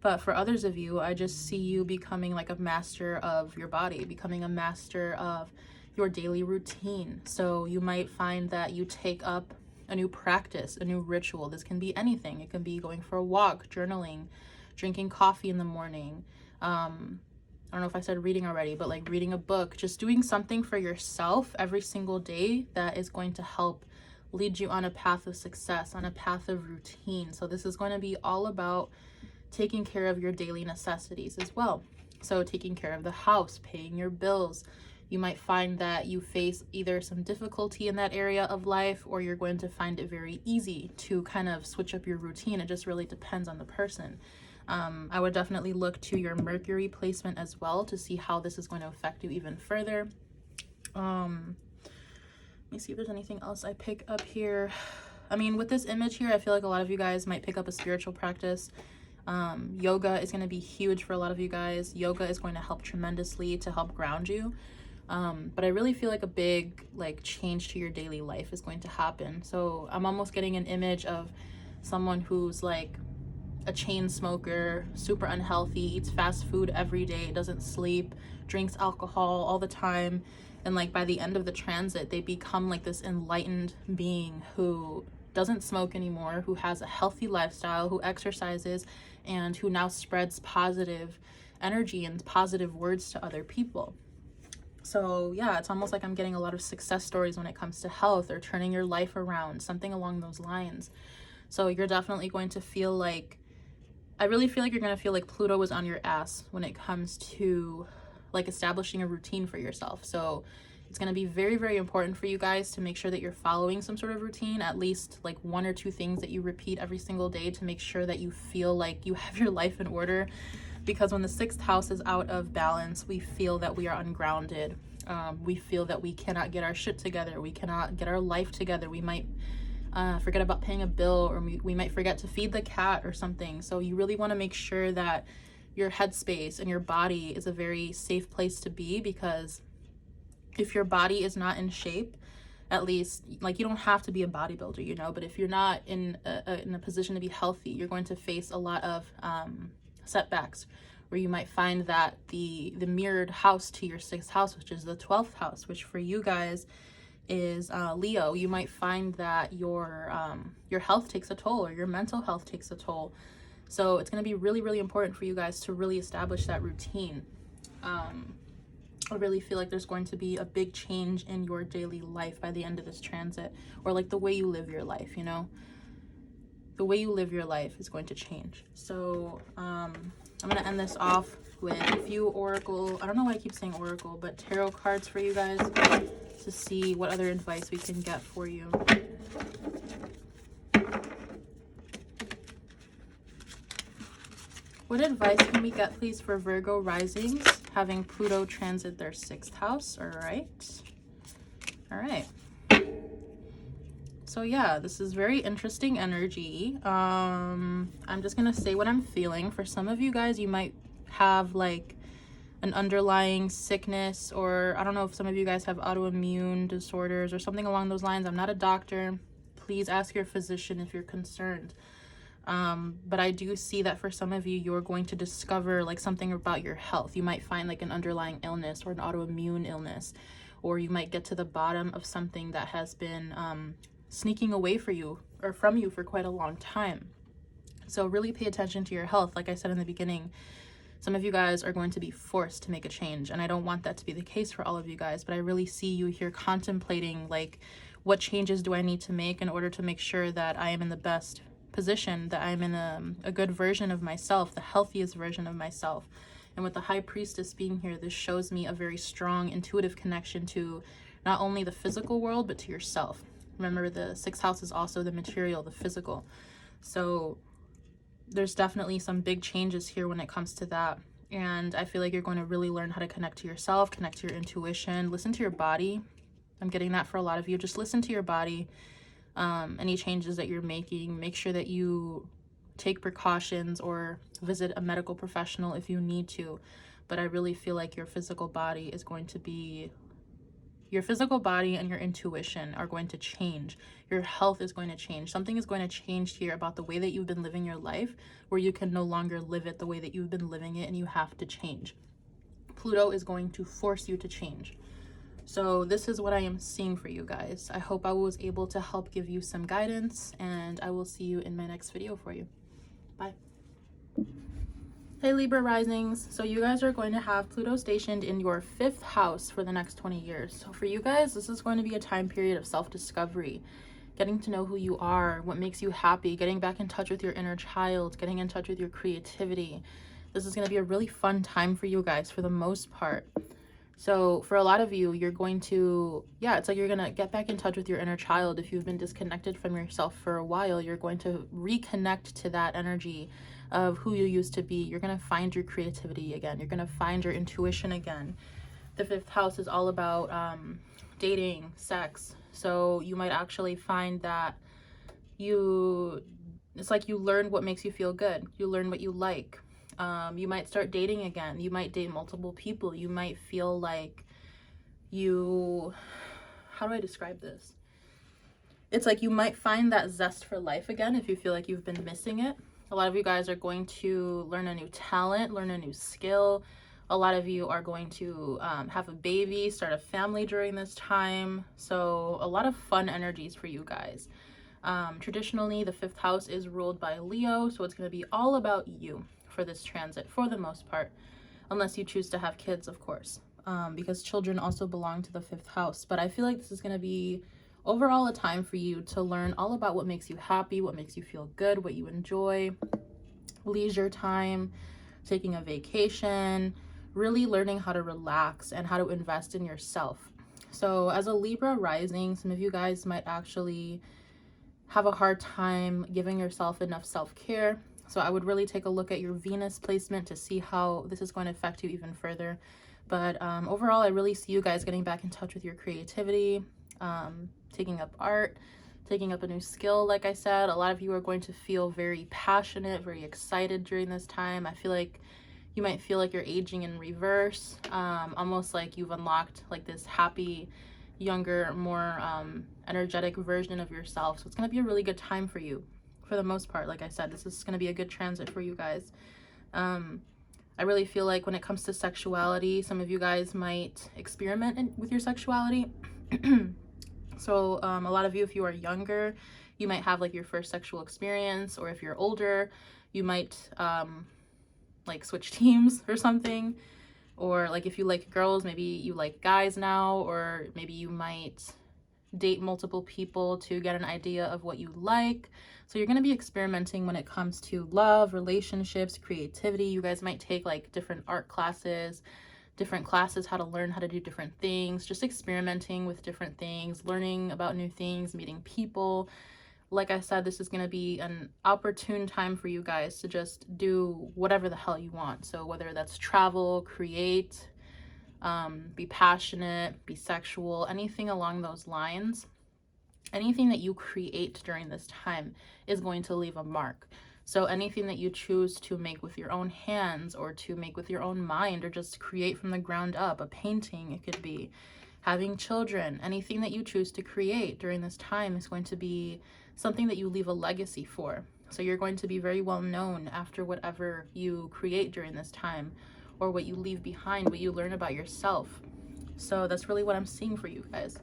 But for others of you, I just see you becoming like a master of your body, becoming a master of your daily routine. So you might find that you take up a new practice, a new ritual. This can be anything. It can be going for a walk, journaling, drinking coffee in the morning. I don't know if I said reading already, but like reading a book, just doing something for yourself every single day that is going to help lead you on a path of success, on a path of routine. So this is going to be all about taking care of your daily necessities as well. So taking care of the house, paying your bills. You might find that you face either some difficulty in that area of life, or you're going to find it very easy to kind of switch up your routine. It just really depends on the person. I would definitely look to your Mercury placement as well to see how this is going to affect you even further. Let me see if there's anything else I pick up here. I mean, with this image here, I feel like a lot of you guys might pick up a spiritual practice. Yoga is going to be huge for a lot of you guys. Yoga is going to help tremendously to help ground you. But I really feel like a big change to your daily life is going to happen. So I'm almost getting an image of someone who's like a chain smoker, super unhealthy, eats fast food every day, doesn't sleep, drinks alcohol all the time, and like by the end of the transit, they become like this enlightened being who doesn't smoke anymore, who has a healthy lifestyle, who exercises, and who now spreads positive energy and positive words to other people. So yeah, it's almost like I'm getting a lot of success stories when it comes to health or turning your life around, something along those lines. So you're definitely going to feel like, I really feel like you're going to feel like Pluto was on your ass when it comes to like establishing a routine for yourself. So it's going to be very, very important for you guys to make sure that you're following some sort of routine, at least like 1 or 2 things that you repeat every single day to make sure that you feel like you have your life in order. Because when the 6th house is out of balance, we feel that we are ungrounded. We feel that we cannot get our shit together. We cannot get our life together. We might forget about paying a bill, or we might forget to feed the cat or something. So you really want to make sure that your headspace and your body is a very safe place to be, because if your body is not in shape, at least, like, you don't have to be a bodybuilder, you know, but if you're not in a position to be healthy, you're going to face a lot of setbacks, where you might find that the mirrored house to your 6th house, which is the 12th house, which for you guys is Leo, you might find that your health takes a toll, or your mental health takes a toll. So it's going to be really, really important for you guys to really establish that routine. I really feel like there's going to be a big change in your daily life by the end of this transit, or like the way you live your life, you know, the way you live your life is going to change. So I'm going to end this off with a few oracle, I don't know why I keep saying oracle, but tarot cards for you guys to see what other advice we can get for you. What advice can we get, please, for Virgo risings having Pluto transit their 6th house? All right. So yeah, this is very interesting energy. I'm just gonna say what I'm feeling. For some of you guys, you might have like an underlying sickness, or I don't know if some of you guys have autoimmune disorders or something along those lines. I'm not a doctor. Please ask your physician if you're concerned. But I do see that for some of you, you're going to discover like something about your health. You might find like an underlying illness or an autoimmune illness, or you might get to the bottom of something that has been sneaking away for you or from you for quite a long time. So really pay attention to your health. Like I said in the beginning, some of you guys are going to be forced to make a change, and I don't want that to be the case for all of you guys, but I really see you here contemplating like, what changes do I need to make in order to make sure that I am in the best position, that I'm in a good version of myself, the healthiest version of myself. And with the High Priestess being here, this shows me a very strong intuitive connection to not only the physical world, but to yourself. Remember, the 6th house is also the material, the physical. So there's definitely some big changes here when it comes to that. And I feel like you're going to really learn how to connect to yourself, connect to your intuition, listen to your body. I'm getting that for a lot of you. Just listen to your body. Any changes that you're making, make sure that you take precautions or visit a medical professional if you need to. But I really feel like your physical body is going to be, your physical body and your intuition are going to change. Your health is going to change. Something is going to change here about the way that you've been living your life, where you can no longer live it the way that you've been living it, and you have to change. Pluto is going to force you to change. So this is what I am seeing for you guys. I hope I was able to help give you some guidance, and I will see you in my next video for you. Bye. Hey Libra risings. So you guys are going to have Pluto stationed in your 5th house for the next 20 years. So for you guys, this is going to be a time period of self-discovery, getting to know who you are, what makes you happy, getting back in touch with your inner child, getting in touch with your creativity. This is going to be a really fun time for you guys for the most part. So for a lot of you, you're going to, it's like you're going to get back in touch with your inner child. If you've been disconnected from yourself for a while, you're going to reconnect to that energy of who you used to be. You're going to find your creativity again. You're going to find your intuition again. The 5th house is all about dating, sex. So you might actually find that it's like you learn what makes you feel good. You learn what you like. You might start dating again. You might date multiple people. You might feel like how do I describe this? It's like you might find that zest for life again if you feel like you've been missing it. A lot of you guys are going to learn a new talent, learn a new skill. A lot of you are going to have a baby, start a family during this time. So a lot of fun energies for you guys. Traditionally, the 5th house is ruled by Leo, so it's going to be all about you for this transit for the most part, unless you choose to have kids, of course, because children also belong to the 5th house. But I feel like this is going to be overall a time for you to learn all about what makes you happy, what makes you feel good, what you enjoy, leisure time, taking a vacation, really learning how to relax and how to invest in yourself. So as a Libra rising, some of you guys might actually have a hard time giving yourself enough self-care. So I would really take a look at your Venus placement to see how this is going to affect you even further. But overall, I really see you guys getting back in touch with your creativity, taking up art, taking up a new skill. Like I said, a lot of you are going to feel very passionate, very excited during this time. I feel like You might feel like you're aging in reverse, almost like you've unlocked like this happy, younger, more energetic version of yourself. So it's going to be a really good time for you for the most part. Like I said, this is going to be a good transit for you guys. I really feel like when it comes to sexuality, some of you guys might experiment with your sexuality. So a lot of you, if you are younger, you might have like your first sexual experience, or if you're older, you might like switch teams or something. Or like if you like girls, maybe you like guys now, or maybe you might date multiple people to get an idea of what you like. So you're going to be experimenting when it comes to love, relationships, creativity. You guys might take like different art classes, different classes, how to learn how to do different things, just experimenting with different things, learning about new things, meeting people. Like I said, this is going to be an opportune time for you guys to just do whatever the hell you want. So whether that's travel, create, be passionate, be sexual, anything along those lines, anything that you create during this time is going to leave a mark. So anything that you choose to make with your own hands, or to make with your own mind, or just create from the ground up, a painting, it could be having children, anything that you choose to create during this time is going to be something that you leave a legacy for. So you're going to be very well known after whatever you create during this time, or what you leave behind, what you learn about yourself. So that's really what I'm seeing for you guys.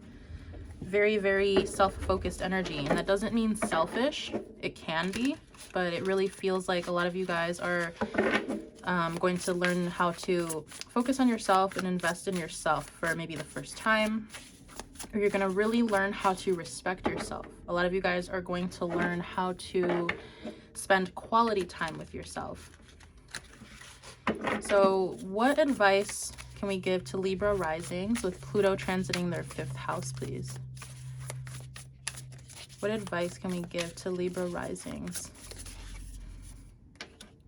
Very, very self-focused energy. And that doesn't mean selfish. It can be, but it really feels like a lot of you guys are going to learn how to focus on yourself and invest in yourself for maybe the first time. Or you're going to really learn how to respect yourself. A lot of you guys are going to learn how to spend quality time with yourself. So what advice can we give to Libra risings with Pluto transiting their 5th house, please? What advice can we give to Libra risings?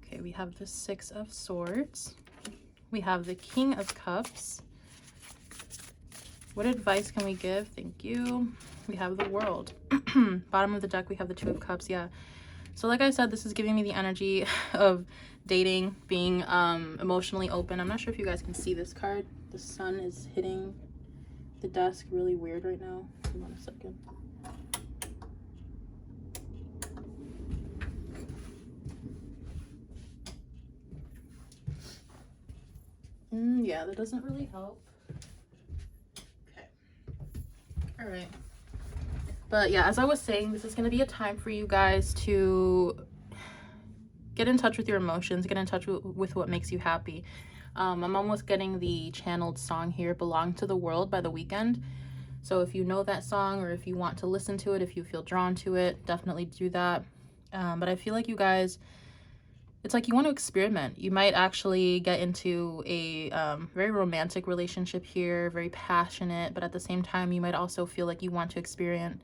Okay, we have the 6 of Swords. We have the King of Cups. What advice can we give? Thank you. We have the World. Bottom of the deck, we have the 2 of Cups. Yeah. So like I said, this is giving me the energy of dating, being emotionally open. I'm not sure if you guys can see this card. The sun is hitting the desk really weird right now. Hold on a second. Yeah, that doesn't really help. Okay. All right. But yeah, as I was saying, this is going to be a time for you guys to get in touch with your emotions, get in touch with what makes you happy. I'm almost getting the channeled song here, Belong to the World by The Weeknd. So if you know that song, or if you want to listen to it, if you feel drawn to it, definitely do that. But I feel like you guys, it's like you want to experiment. You might actually get into a very romantic relationship here, very passionate, but at the same time, you might also feel like you want to experiment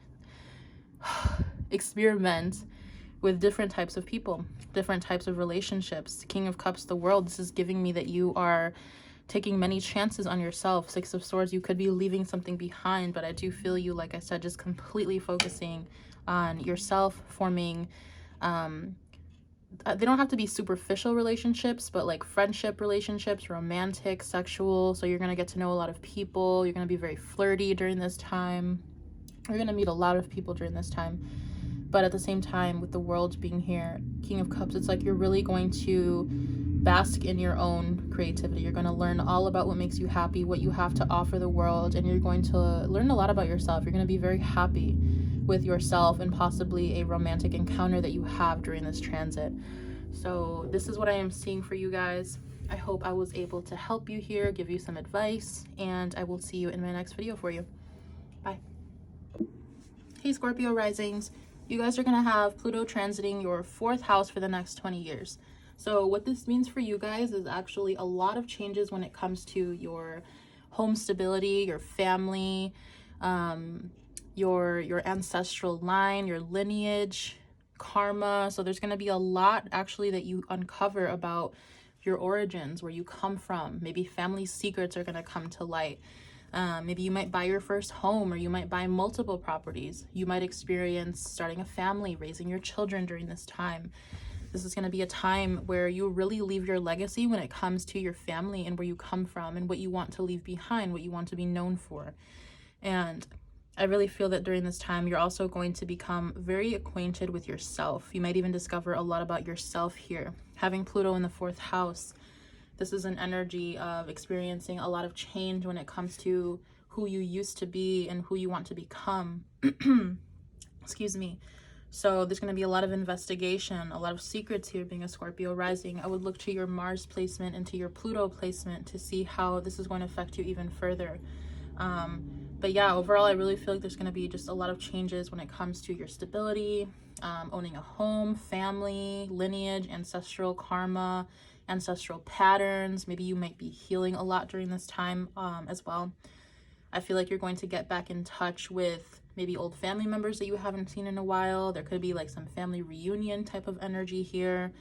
with different types of people, different types of relationships. King of Cups, the World, this is giving me that you are taking many chances on yourself. 6 of Swords, you could be leaving something behind, but I do feel you, like I said, just completely focusing on yourself, forming they don't have to be superficial relationships, but like friendship relationships, romantic, sexual. So you're going to get to know a lot of people. You're going to be very flirty during this time. You're going to meet a lot of people during this time. But at the same time, with the World being here, King of Cups, it's like you're really going to bask in your own creativity. You're going to learn all about what makes you happy, what you have to offer the world, and you're going to learn a lot about yourself. You're going to be very happy with yourself and possibly a romantic encounter that you have during this transit. So this is what I am seeing for you guys. I hope I was able to help you here, give you some advice, and I will see you in my next video for you. Bye. Hey Scorpio risings. You guys are going to have Pluto transiting your 4th house for the next 20 years. So what this means for you guys is actually a lot of changes when it comes to your home stability, your family, your ancestral line, your lineage, karma. So there's going to be a lot actually that you uncover about your origins, where you come from. Maybe family secrets are going to come to light. Maybe you might buy your first home, or you might buy multiple properties. You might experience starting a family, raising your children during this time. This is going to be a time where you really leave your legacy when it comes to your family and where you come from and what you want to leave behind, what you want to be known for. And I really feel that during this time, you're also going to become very acquainted with yourself. You might even discover a lot about yourself here. Having Pluto in the 4th house, this is an energy of experiencing a lot of change when it comes to who you used to be and who you want to become. Excuse me. So there's going to be a lot of investigation, a lot of secrets here being a Scorpio rising. I would look to your Mars placement and to your Pluto placement to see how this is going to affect you even further. But yeah, overall, I really feel like there's going to be just a lot of changes when it comes to your stability, owning a home, family, lineage, ancestral karma, ancestral patterns. Maybe you might be healing a lot during this time as well. I feel like you're going to get back in touch with maybe old family members that you haven't seen in a while. There could be like some family reunion type of energy here.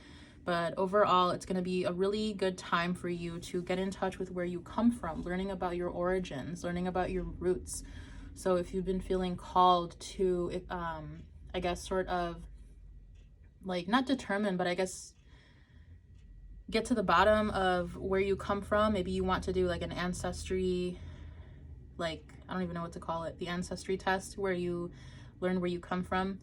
But overall, it's going to be a really good time for you to get in touch with where you come from, learning about your origins, learning about your roots. So if you've been feeling called to, I guess, sort of like not determined, but I guess get to the bottom of where you come from. Maybe you want to do like an ancestry, like, I don't even know what to call it, the ancestry test where you learn where you come from.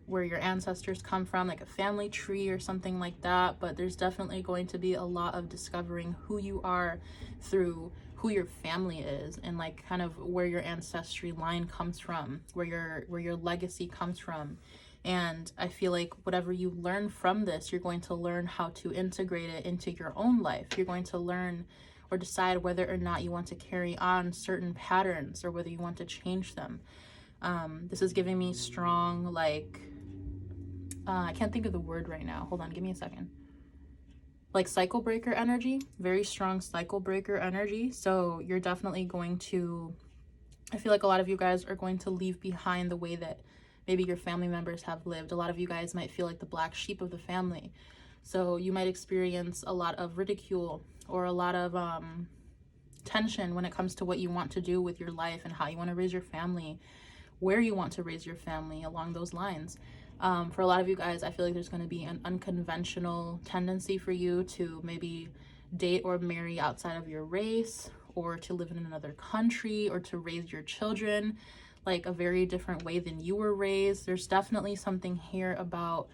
Where your ancestors come from, like a family tree or something like that. But there's definitely going to be a lot of discovering who you are through who your family is and like kind of where your ancestry line comes from, where your legacy comes from. And I feel like whatever you learn from this, you're going to learn how to integrate it into your own life. You're going to learn or decide whether or not you want to carry on certain patterns or whether you want to change them. This is giving me strong, like, I can't think of the word right now. Hold on, give me a second. Like cycle breaker energy, very strong cycle breaker energy. So you're definitely going to, I feel like a lot of you guys are going to leave behind the way that maybe your family members have lived. A lot of you guys might feel like the black sheep of the family. So you might experience a lot of ridicule or a lot of tension when it comes to what you want to do with your life and how you want to raise your family, where you want to raise your family along those lines. For a lot of you guys, I feel like there's going to be an unconventional tendency for you to maybe date or marry outside of your race, or to live in another country, or to raise your children like a very different way than you were raised. There's definitely something here about,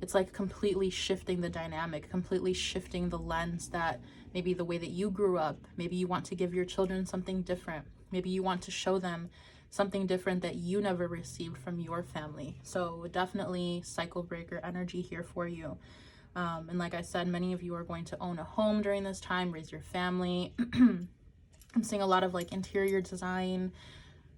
it's like completely shifting the dynamic, completely shifting the lens, that maybe the way that you grew up, maybe you want to give your children something different. Maybe you want to show them something different that you never received from your family. So definitely cycle breaker energy here for you. And like I said, many of you are going to own a home during this time, raise your family. I'm seeing a lot of like interior design,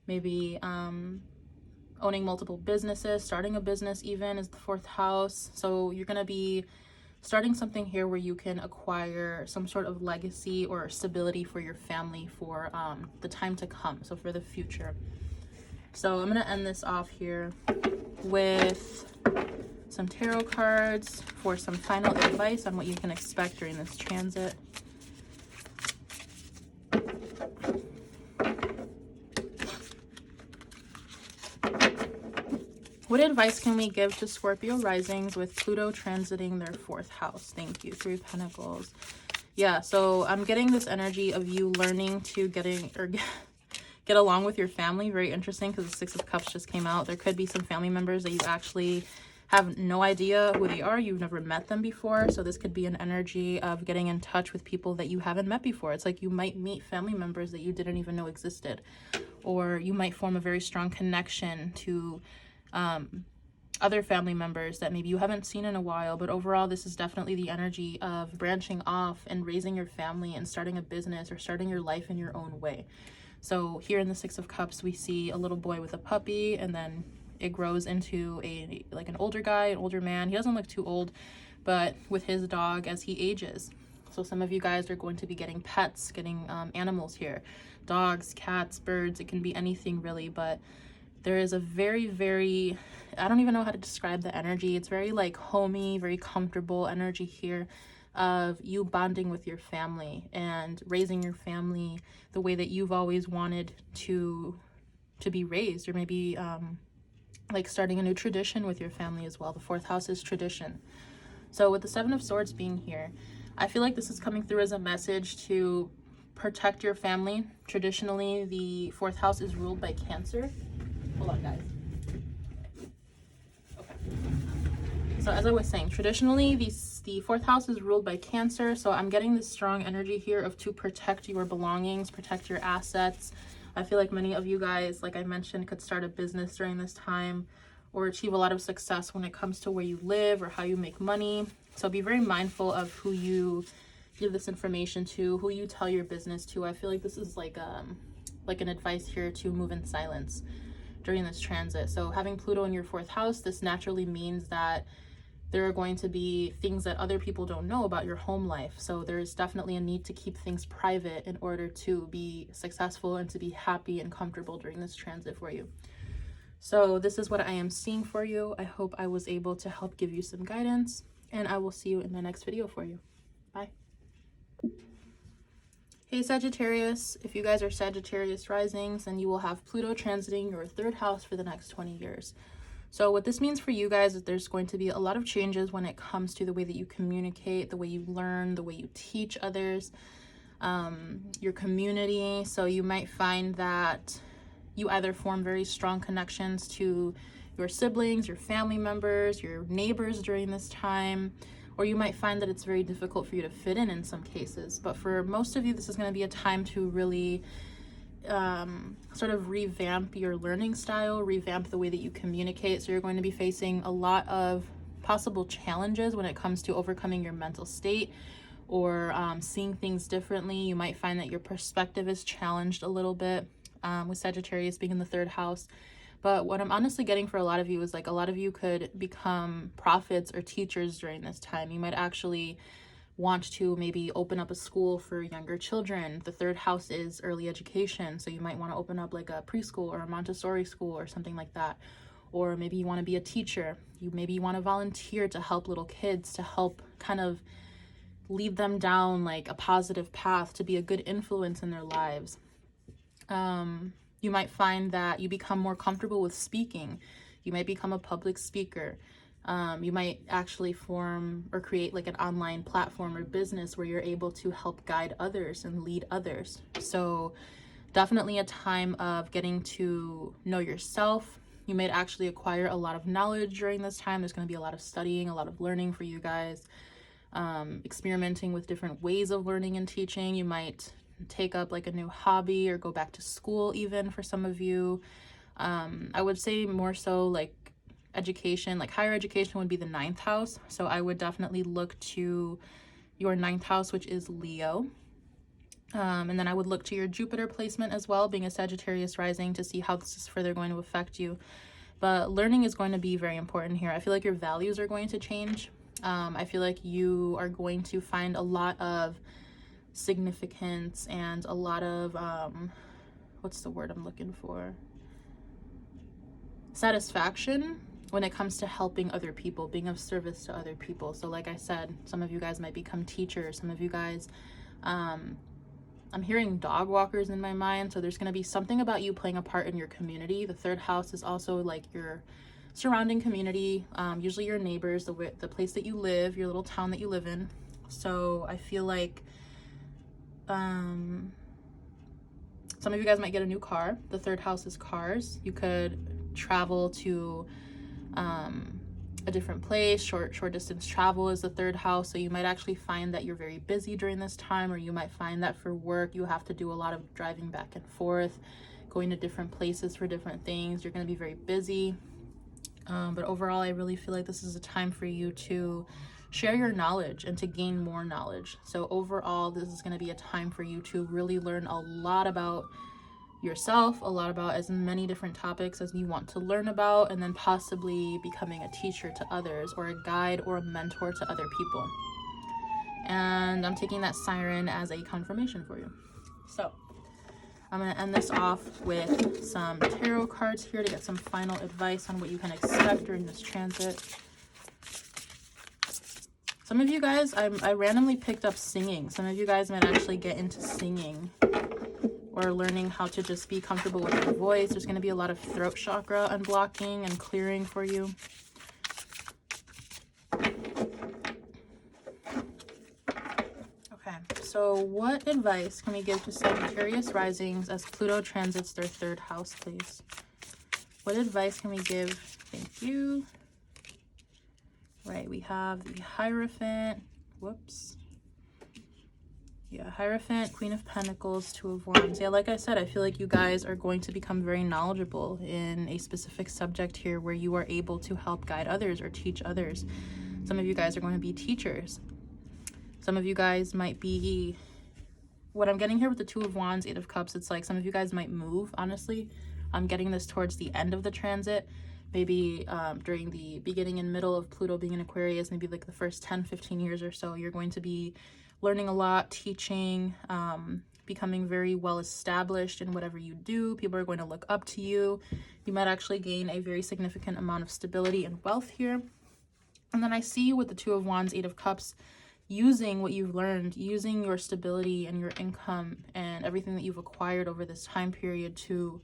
maybe owning multiple businesses, starting a business even is the 4th house. So you're going to be starting something here where you can acquire some sort of legacy or stability for your family for the time to come, so for the future. So I'm going to end this off here with some tarot cards for some final advice on what you can expect during this transit. What advice can we give to Scorpio risings with Pluto transiting their 4th house? Thank you. 3 of Pentacles. Yeah, so I'm getting this energy of you learning to get along with your family. Very interesting, because the 6 of Cups just came out. There could be some family members that you actually have no idea who they are. You've never met them before. So this could be an energy of getting in touch with people that you haven't met before. It's like you might meet family members that you didn't even know existed. Or you might form a very strong connection to other family members that maybe you haven't seen in a while. But overall, this is definitely the energy of branching off and raising your family and starting a business or starting your life in your own way. So here in the 6 of Cups, we see a little boy with a puppy, and then it grows into an older guy, an older man. He doesn't look too old, but with his dog as he ages. So some of you guys are going to be getting pets, getting animals here. Dogs, cats, birds, it can be anything really, but there is a very, very, I don't even know how to describe the energy. It's very like homey, very comfortable energy here of you bonding with your family and raising your family the way that you've always wanted to be raised, or maybe like starting a new tradition with your family as well. The 4th house is tradition. So with the 7 of Swords being here, I feel like this is coming through as a message to protect your family. Traditionally, the 4th house is ruled by Cancer. Hold on, guys. Okay. So as I was saying, traditionally, the 4th house is ruled by Cancer. So I'm getting this strong energy here of to protect your belongings, protect your assets. I feel like many of you guys, like I mentioned, could start a business during this time or achieve a lot of success when it comes to where you live or how you make money. So be very mindful of who you give this information to, who you tell your business to. I feel like this is like an advice here to move in silence during this transit. So having Pluto in your 4th house, this naturally means that there are going to be things that other people don't know about your home life. So there's definitely a need to keep things private in order to be successful and to be happy and comfortable during this transit for you. So this is what I am seeing for you. I hope I was able to help give you some guidance, and I will see you in the next video for you. Bye. Hey Sagittarius, if you guys are Sagittarius risings, then you will have Pluto transiting your 3rd house for the next 20 years. So what this means for you guys is there's going to be a lot of changes when it comes to the way that you communicate, the way you learn, the way you teach others, your community. So you might find that you either form very strong connections to your siblings, your family members, your neighbors during this time, or you might find that it's very difficult for you to fit in some cases. But for most of you, this is going to be a time to really sort of revamp your learning style, revamp the way that you communicate. So you're going to be facing a lot of possible challenges when it comes to overcoming your mental state or seeing things differently. You might find that your perspective is challenged a little bit with Sagittarius being in the 3rd house. But what I'm honestly getting for a lot of you is like a lot of you could become prophets or teachers during this time. You might actually want to maybe open up a school for younger children. The 3rd house is early education, so you might want to open up like a preschool or a Montessori school or something like that. Or maybe you want to be a teacher. Maybe you want to volunteer to help little kids, to help kind of lead them down like a positive path, to be a good influence in their lives. You might find that you become more comfortable with speaking. You might become a public speaker. You might actually form or create like an online platform or business where you're able to help guide others and lead others. So definitely a time of getting to know yourself. You might actually acquire a lot of knowledge during this time. There's going to be a lot of studying, a lot of learning for you guys, experimenting with different ways of learning and teaching. You might take up like a new hobby or go back to school even for some of you. I would say more so like education, like higher education would be the 9th house. So I would definitely look to your 9th house, which is Leo. And then I would look to your Jupiter placement as well, being a Sagittarius rising, to see how this is further going to affect you. But learning is going to be very important here. I feel like your values are going to change. I feel like you are going to find a lot of significance and a lot of what's the word I'm looking for, satisfaction when it comes to helping other people, being of service to other people. So like I said, some of you guys might become teachers, some of you guys I'm hearing dog walkers in my mind. So there's going to be something about you playing a part in your community. The 3rd house is also like your surrounding community, usually your neighbors, the place that you live, your little town that you live in. So I feel like some of you guys might get a new car. The 3rd house is cars. You could travel to a different place. Short distance travel is the 3rd house. So you might actually find that you're very busy during this time, or you might find that for work you have to do a lot of driving back and forth, going to different places for different things. You're going to be very busy. But overall, I really feel like this is a time for you to share your knowledge and to gain more knowledge. So overall, this is going to be a time for you to really learn a lot about yourself, a lot about as many different topics as you want to learn about, and then possibly becoming a teacher to others, or a guide or a mentor to other people. And I'm taking that siren as a confirmation for you. So I'm going to end this off with some tarot cards here to get some final advice on what you can expect during this transit. Some of you guys, I randomly picked up singing. Some of you guys might actually get into singing, or learning how to just be comfortable with your voice. There's going to be a lot of throat chakra unblocking and clearing for you. Okay, so what advice can we give to Sagittarius risings as Pluto transits their 3rd house, please? What advice can we give? Thank you. Right, we have the Hierophant. Whoops. Yeah, Hierophant, Queen of Pentacles, Two of Wands. Yeah, like I said, I feel like you guys are going to become very knowledgeable in a specific subject here where you are able to help guide others or teach others. Some of you guys are going to be teachers. Some of you guys might be, what I'm getting here with the Two of Wands, Eight of Cups, it's like some of you guys might move, honestly. I'm getting this towards the end of the transit. Maybe during the beginning and middle of Pluto being in Aquarius, maybe like the first 10-15 years or so, you're going to be learning a lot, teaching, becoming very well established in whatever you do. People are going to look up to you. You might actually gain a very significant amount of stability and wealth here. And then I see you with the Two of Wands, Eight of Cups, using what you've learned, using your stability and your income and everything that you've acquired over this time period to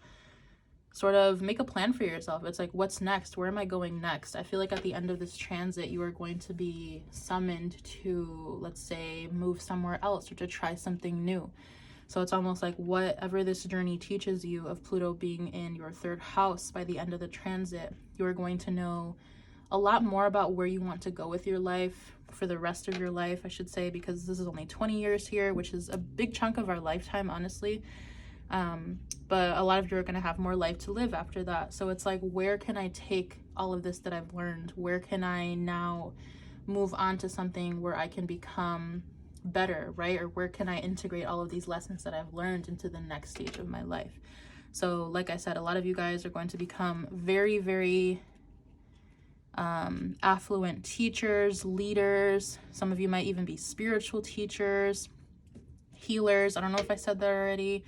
sort of make a plan for yourself. It's like, what's next? Where am I going next? I feel like at the end of this transit, you are going to be summoned to, let's say, move somewhere else or to try something new. So it's almost like whatever this journey teaches you of Pluto being in your 3rd house by the end of the transit, you are going to know a lot more about where you want to go with your life for the rest of your life, I should say, because this is only 20 years here, which is a big chunk of our lifetime, honestly. But a lot of you are going to have more life to live after that. So it's like, where can I take all of this that I've learned? Where can I now move on to something where I can become better, right? Or where can I integrate all of these lessons that I've learned into the next stage of my life? So like I said, a lot of you guys are going to become very, very affluent teachers, leaders. Some of you might even be spiritual teachers, healers. I don't know if I said that already.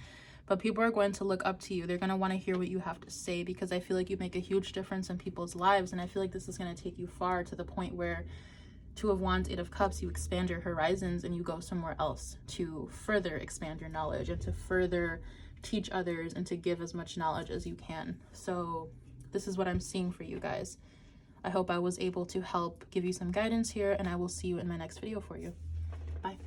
But people are going to look up to you. They're going to want to hear what you have to say because I feel like you make a huge difference in people's lives. And I feel like this is going to take you far to the point where Two of Wands, Eight of Cups, you expand your horizons and you go somewhere else to further expand your knowledge and to further teach others and to give as much knowledge as you can. So this is what I'm seeing for you guys. I hope I was able to help give you some guidance here, and I will see you in my next video for you. Bye.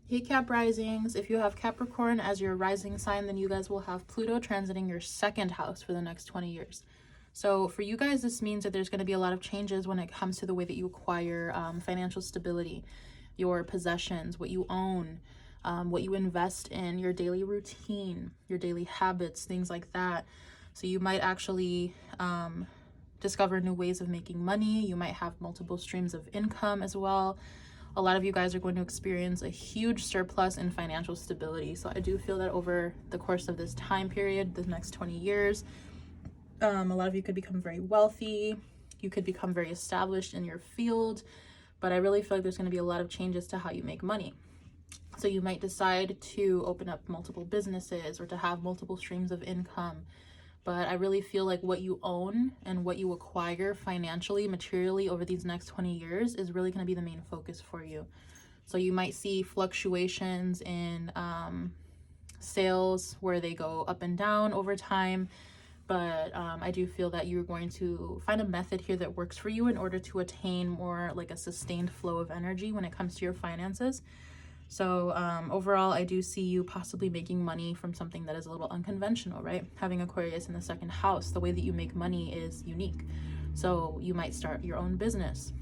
Hey Cap risings, if you have Capricorn as your rising sign, then you guys will have Pluto transiting your 2nd house for the next 20 years. So for you guys, this means that there's going to be a lot of changes when it comes to the way that you acquire financial stability, your possessions, what you own, what you invest in, your daily routine, your daily habits, things like that. So you might actually discover new ways of making money. You might have multiple streams of income as well. A lot of you guys are going to experience a huge surplus in financial stability. So I do feel that over the course of this time period, the next 20 years, a lot of you could become very wealthy. You could become very established in your field. But I really feel like there's going to be a lot of changes to how you make money. So you might decide to open up multiple businesses or to have multiple streams of income. But I really feel like what you own and what you acquire financially, materially over these next 20 years is really going to be the main focus for you. So you might see fluctuations in sales where they go up and down over time. But I do feel that you're going to find a method here that works for you in order to attain more like a sustained flow of energy when it comes to your finances. So overall, I do see you possibly making money from something that is a little unconventional, right? Having Aquarius in the 2nd house, the way that you make money is unique. So you might start your own business.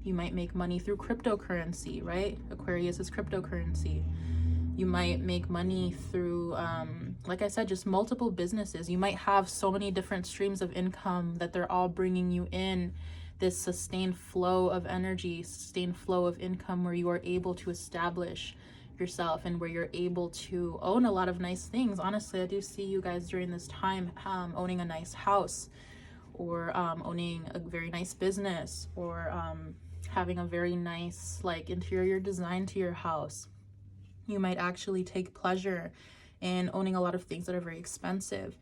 You might make money through cryptocurrency, right? Aquarius is cryptocurrency. You might make money through, like I said, just multiple businesses. You might have so many different streams of income that they're all bringing you in this sustained flow of energy, sustained flow of income where you are able to establish yourself and where you're able to own a lot of nice things. Honestly, I do see you guys during this time owning a nice house or owning a very nice business or having a very nice like interior design to your house. You might actually take pleasure in owning a lot of things that are very expensive.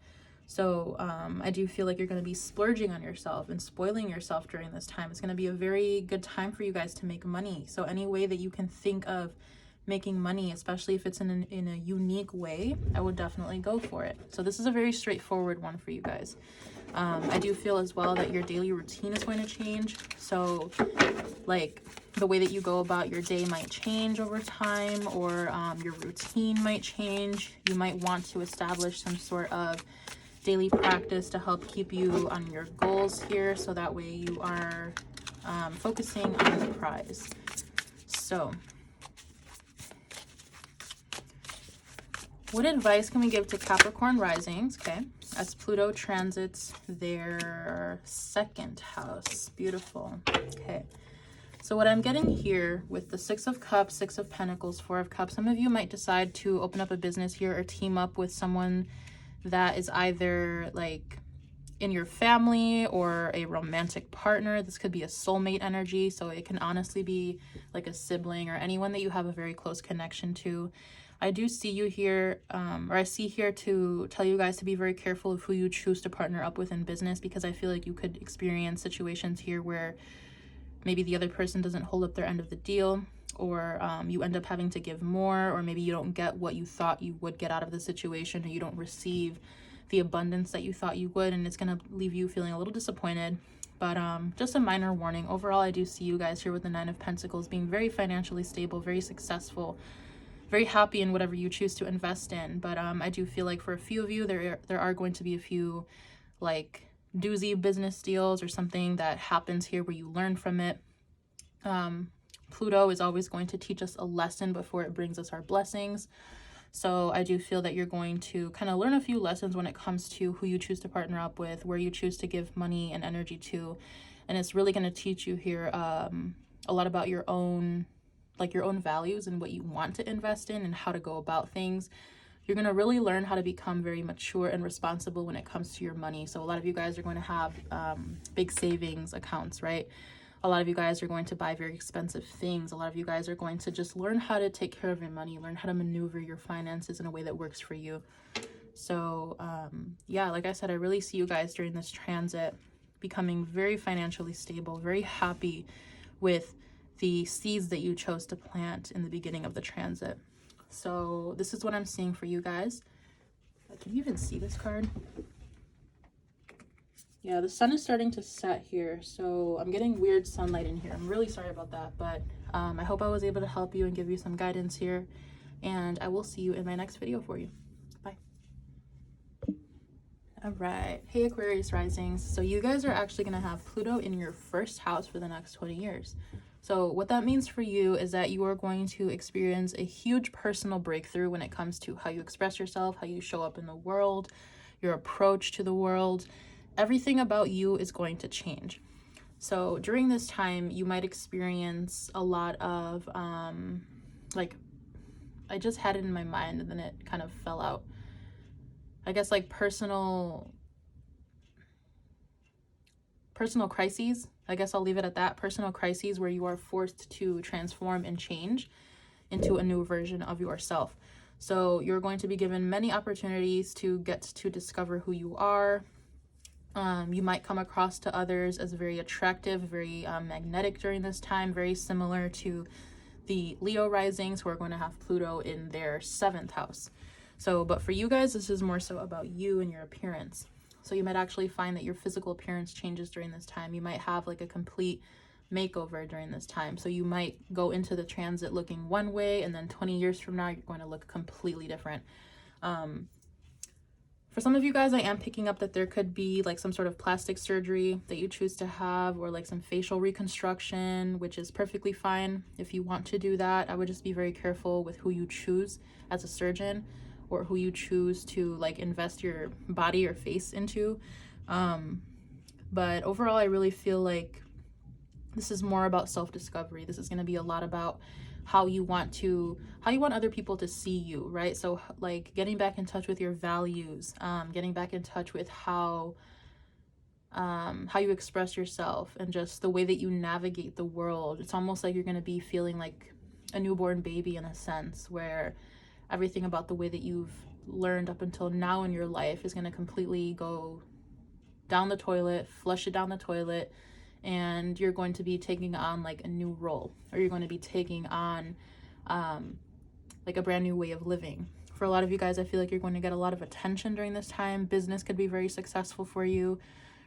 So I do feel like you're going to be splurging on yourself and spoiling yourself during this time. It's going to be a very good time for you guys to make money. So any way that you can think of making money, especially if it's in a unique way, I would definitely go for it. So this is a very straightforward one for you guys. I do feel as well that your daily routine is going to change. So like the way that you go about your day might change over time, or your routine might change. You might want to establish some sort of daily practice to help keep you on your goals here, so that way you are focusing on the prize. So what advice can we give to Capricorn risings, okay, as Pluto transits their 2nd house? Beautiful. Okay, so what I'm getting here with the 6 of Cups, 6 of Pentacles, 4 of Cups, some of you might decide to open up a business here or team up with someone that is either like in your family or a romantic partner. This could be a soulmate energy, so it can honestly be like a sibling or anyone that you have a very close connection to. I do see you here, or I see here to tell you guys to be very careful of who you choose to partner up with in business, because I feel like you could experience situations here where maybe the other person doesn't hold up their end of the deal, or you end up having to give more, or maybe you don't get what you thought you would get out of the situation, or you don't receive the abundance that you thought you would, and it's going to leave you feeling a little disappointed. But just a minor warning. Overall, I do see you guys here with the 9 of Pentacles being very financially stable, very successful, very happy in whatever you choose to invest in. But I do feel like for a few of you, there are going to be a few like doozy business deals or something that happens here where you learn from it. Pluto is always going to teach us a lesson before it brings us our blessings. So I do feel that you're going to kind of learn a few lessons when it comes to who you choose to partner up with, where you choose to give money and energy to. And it's really going to teach you here a lot about your own values and what you want to invest in and how to go about things. You're going to really learn how to become very mature and responsible when it comes to your money. So a lot of you guys are going to have big savings accounts, right? A lot of you guys are going to buy very expensive things. A lot of you guys are going to just learn how to take care of your money, learn how to maneuver your finances in a way that works for you. So yeah, like I said, I really see you guys during this transit becoming very financially stable, very happy with the seeds that you chose to plant in the beginning of the transit. So this is what I'm seeing for you guys. Can you even see this card? Yeah, the sun is starting to set here, so I'm getting weird sunlight in here. I'm really sorry about that, but I hope I was able to help you and give you some guidance here, and I will see you in my next video for you. Bye. All right. Hey, Aquarius risings. So you guys are actually going to have Pluto in your 1st house for the next 20 years. So what that means for you is that you are going to experience a huge personal breakthrough when it comes to how you express yourself, how you show up in the world, your approach to the world. Everything about you is going to change. So during this time, you might experience a lot of, like, I just had it in my mind and then it kind of fell out. I guess like personal crises. I guess I'll leave it at that. Personal crises where you are forced to transform and change into a new version of yourself. So you're going to be given many opportunities to get to discover who you are. You might come across to others as very attractive, very magnetic during this time, very similar to the Leo risings who are going to have Pluto in their 7th house. So, but for you guys, this is more so about you and your appearance. So you might actually find that your physical appearance changes during this time. You might have like a complete makeover during this time. So you might go into the transit looking one way, and then 20 years from now, you're going to look completely different. For some of you guys, I am picking up that there could be like some sort of plastic surgery that you choose to have, or like some facial reconstruction, which is perfectly fine if you want to do that. I would just be very careful with who you choose as a surgeon, or who you choose to like invest your body or face into. But overall, I really feel like this is more about self-discovery. This is going to be a lot about how you want other people to see you, right? So like getting back in touch with your values, getting back in touch with how you express yourself, and just the way that you navigate the world. It's almost like you're going to be feeling like a newborn baby in a sense, where everything about the way that you've learned up until now in your life is going to completely go down the toilet, flush it down the toilet, and you're going to be taking on like a new role, or you're going to be taking on like a brand new way of living. For a lot of you guys, I feel like you're going to get a lot of attention during this time. Business could be very successful for you.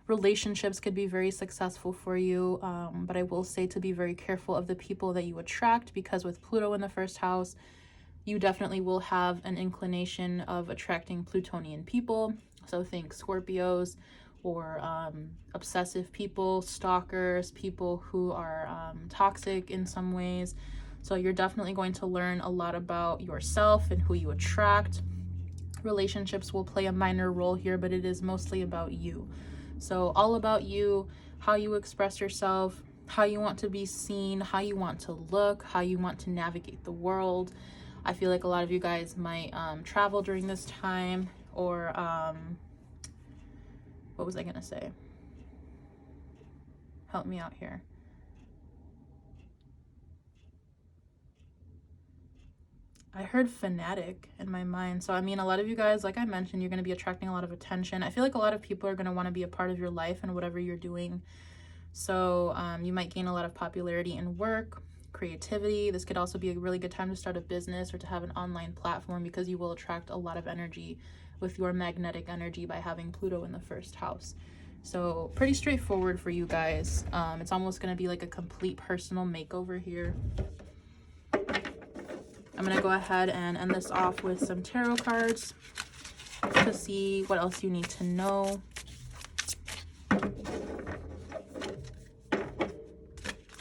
Relationships could be very successful for you. But I will say to be very careful of the people that you attract, because with Pluto in the first house, you definitely will have an inclination of attracting Plutonian people. So think Scorpios, or obsessive people, stalkers, people who are toxic in some ways. So you're definitely going to learn a lot about yourself and who you attract. Relationships will play a minor role here, but it is mostly about you. So all about you, how you express yourself, how you want to be seen, how you want to look, how you want to navigate the world. I feel like a lot of you guys might travel during this time, or what was I gonna say? Help me out here. I heard fanatic in my mind. So I mean, a lot of you guys, like I mentioned, you're going to be attracting a lot of attention. I feel like a lot of people are going to want to be a part of your life and whatever you're doing. So you might gain a lot of popularity in work, creativity. This could also be a really good time to start a business or to have an online platform, because you will attract a lot of energy with your magnetic energy by having Pluto in the first house. So pretty straightforward for you guys. It's almost going to be like a complete personal makeover here. I'm going to go ahead and end this off with some tarot cards to see what else you need to know.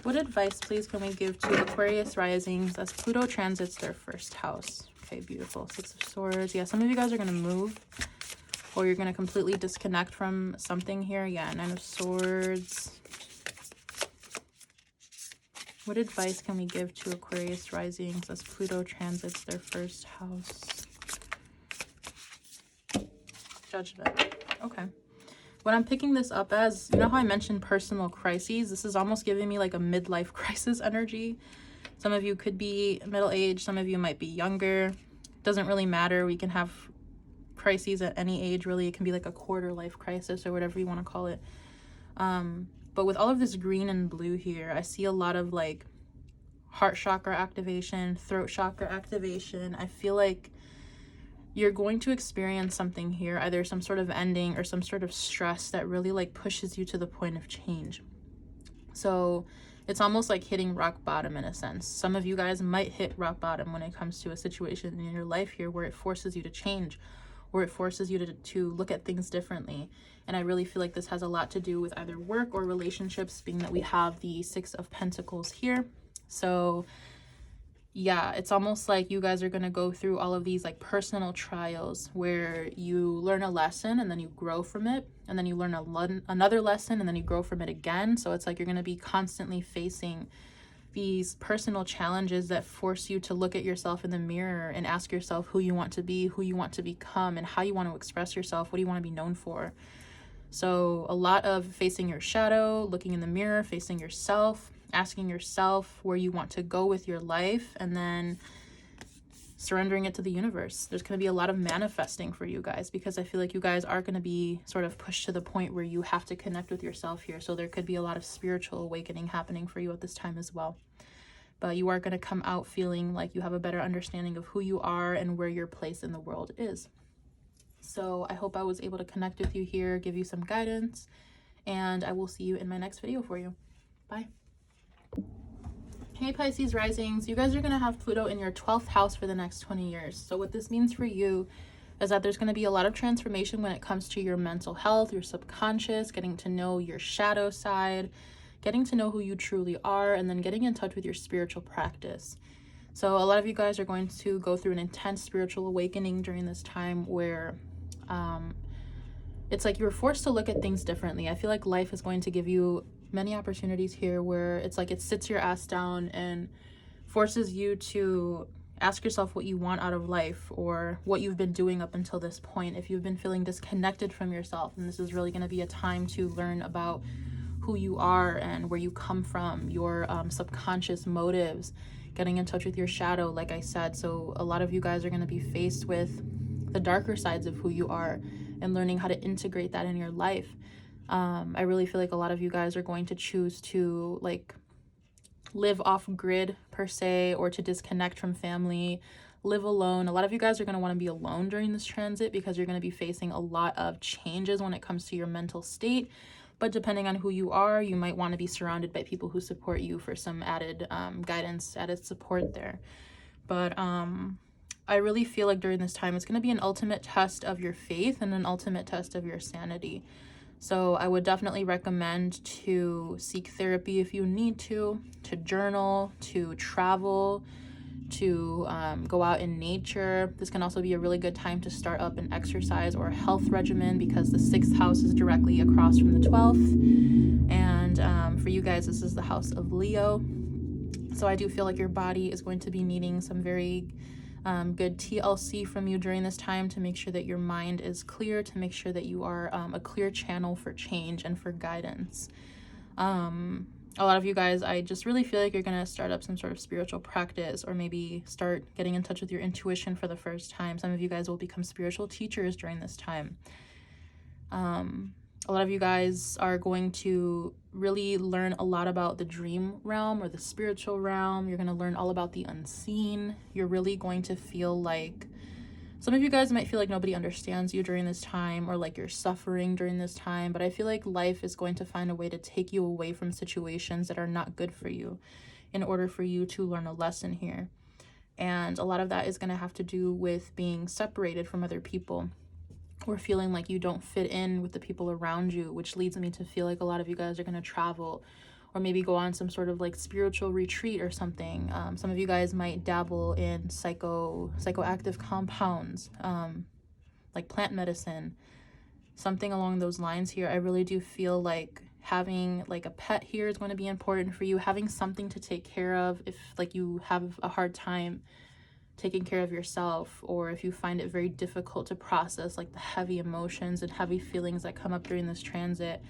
What advice, please, can we give to Aquarius risings as Pluto transits their first house? Okay, beautiful. Six of Swords. Yeah, some of you guys are going to move, or you're going to completely disconnect from something here. Yeah, Nine of Swords. What advice can we give to Aquarius risings as Pluto transits their first house? Judgment. Okay. When I'm picking this up as, you know how I mentioned personal crises? This is almost giving me like a midlife crisis energy. Some of you could be middle-aged. Some of you might be younger. Doesn't really matter. We can have crises at any age, really. It can be like a quarter life crisis or whatever you want to call it. But with all of this green and blue here, I see a lot of like heart chakra activation, throat chakra activation. I feel like you're going to experience something here, either some sort of ending or some sort of stress that really like pushes you to the point of change. So it's almost like hitting rock bottom in a sense. Some of you guys might hit rock bottom when it comes to a situation in your life here where it forces you to change, or it forces you to look at things differently. And I really feel like this has a lot to do with either work or relationships, being that we have the Six of Pentacles here. So yeah, it's almost like you guys are going to go through all of these like personal trials where you learn a lesson and then you grow from it, and then you learn another lesson and then you grow from it again. So it's like you're going to be constantly facing these personal challenges that force you to look at yourself in the mirror and ask yourself who you want to be, who you want to become, and how you want to express yourself. What do you want to be known for? So a lot of facing your shadow, looking in the mirror, facing yourself, asking yourself where you want to go with your life, and then surrendering it to the universe. There's going to be a lot of manifesting for you guys, because I feel like you guys are going to be sort of pushed to the point where you have to connect with yourself here. So there could be a lot of spiritual awakening happening for you at this time as well. But you are going to come out feeling like you have a better understanding of who you are and where your place in the world is. So I hope I was able to connect with you here, give you some guidance, and I will see you in my next video for you. Bye. Hey Pisces risings, you guys are going to have Pluto in your 12th house for the next 20 years. So what this means for you is that there's going to be a lot of transformation when it comes to your mental health, your subconscious, getting to know your shadow side, getting to know who you truly are, and then getting in touch with your spiritual practice. So a lot of you guys are going to go through an intense spiritual awakening during this time where it's like you're forced to look at things differently. I feel like life is going to give you many opportunities here where it's like it sits your ass down and forces you to ask yourself what you want out of life, or what you've been doing up until this point. If you've been feeling disconnected from yourself, and this is really going to be a time to learn about who you are and where you come from, your subconscious motives, getting in touch with your shadow, like I said. So a lot of you guys are going to be faced with the darker sides of who you are and learning how to integrate that in your life. I really feel like a lot of you guys are going to choose to like live off grid per se, or to disconnect from family, live alone. A lot of you guys are going to want to be alone during this transit because you're going to be facing a lot of changes when it comes to your mental state. But depending on who you are, you might want to be surrounded by people who support you for some added guidance, added support there. But I really feel like during this time, it's going to be an ultimate test of your faith and an ultimate test of your sanity. So I would definitely recommend to seek therapy if you need to journal, to travel, to go out in nature. This can also be a really good time to start up an exercise or a health regimen because the 6th house is directly across from the 12th. And for you guys, this is the house of Leo. So I do feel like your body is going to be needing some very good TLC from you during this time to make sure that your mind is clear, to make sure that you are a clear channel for change and for guidance. A lot of you guys, I just really feel like you're going to start up some sort of spiritual practice, or maybe start getting in touch with your intuition for the first time. Some of you guys will become spiritual teachers during this time. A lot of you guys are going to really learn a lot about the dream realm or the spiritual realm. You're going to learn all about the unseen. You're really going to feel like, some of you guys might feel like nobody understands you during this time, or like you're suffering during this time, but I feel like life is going to find a way to take you away from situations that are not good for you in order for you to learn a lesson here. And a lot of that is going to have to do with being separated from other people, or feeling like you don't fit in with the people around you, which leads me to feel like a lot of you guys are going to travel, or maybe go on some sort of like spiritual retreat or something. Some of you guys might dabble in psychoactive compounds, like plant medicine, something along those lines here. I really do feel like having like a pet here is going to be important for you, having something to take care of if like you have a hard time taking care of yourself, or if you find it very difficult to process like the heavy emotions and heavy feelings that come up during this transit.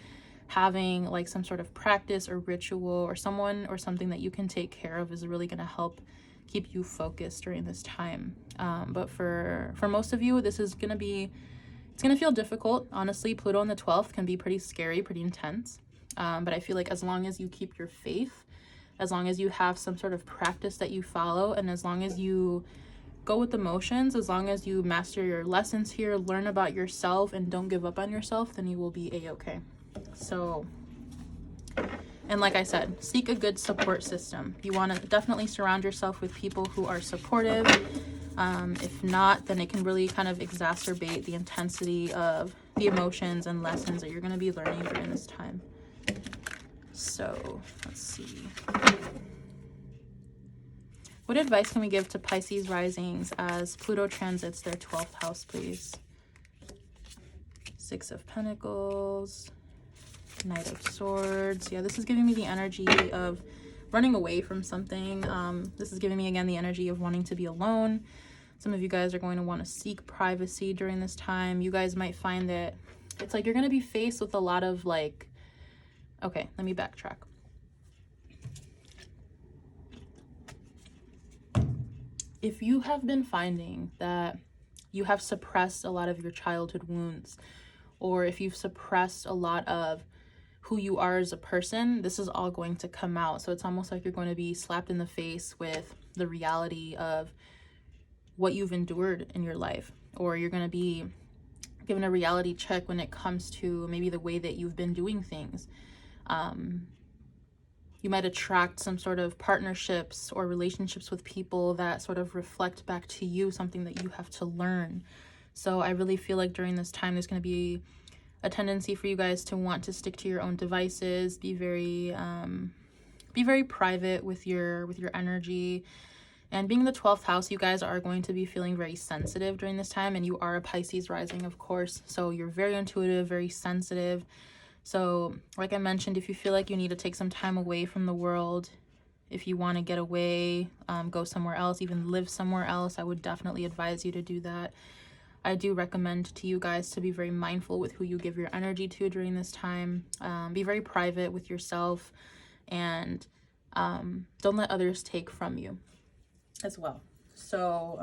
Having like some sort of practice or ritual or someone or something that you can take care of is really going to help keep you focused during this time. But for most of you, this is going to be, it's going to feel difficult. Honestly, Pluto in the 12th can be pretty scary, pretty intense. But I feel like as long as you keep your faith, as long as you have some sort of practice that you follow, and as long as you go with the motions, as long as you master your lessons here, learn about yourself, and don't give up on yourself, then you will be a-okay. So, and like I said, seek a good support system. You want to definitely surround yourself with people who are supportive. If not, then it can really kind of exacerbate the intensity of the emotions and lessons that you're going to be learning during this time. So, let's see. What advice can we give to Pisces risings as Pluto transits their 12th house, please? 6 of Pentacles. Knight of Swords. Yeah, this is giving me the energy of running away from something. This is giving me, again, the energy of wanting to be alone. Some of you guys are going to want to seek privacy during this time. You guys might find that it's like you're going to be faced with a lot of like, okay, let me backtrack. If you have been finding that you have suppressed a lot of your childhood wounds, or if you've suppressed a lot of who you are as a person, this is all going to come out. So it's almost like you're going to be slapped in the face with the reality of what you've endured in your life, or you're going to be given a reality check when it comes to maybe the way that you've been doing things. You might attract some sort of partnerships or relationships with people that sort of reflect back to you something that you have to learn. So I really feel like during this time, there's going to be a tendency for you guys to want to stick to your own devices, be very private with your energy. And being in the 12th house, you guys are going to be feeling very sensitive during this time, and you are a Pisces rising, of course, so you're very intuitive, very sensitive. So like I mentioned, if you feel like you need to take some time away from the world, if you want to get away, go somewhere else, even live somewhere else, I would definitely advise you to do that. I do recommend to you guys to be very mindful with who you give your energy to during this time. Be very private with yourself, and don't let others take from you as well. So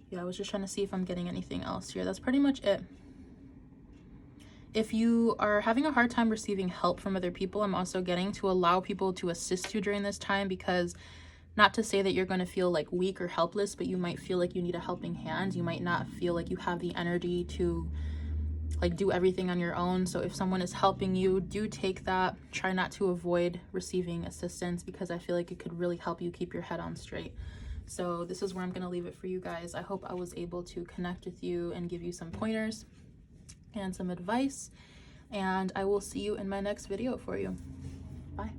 yeah, I was just trying to see if I'm getting anything else here. That's pretty much it. If you are having a hard time receiving help from other people, I'm also getting to allow people to assist you during this time, because Not to say that you're going to feel like weak or helpless, but you might feel like you need a helping hand. You might not feel like you have the energy to like do everything on your own. So if someone is helping you, do take that. Try not to avoid receiving assistance, because I feel like it could really help you keep your head on straight. So this is where I'm going to leave it for you guys. I hope I was able to connect with you and give you some pointers and some advice, and I will see you in my next video for you. Bye.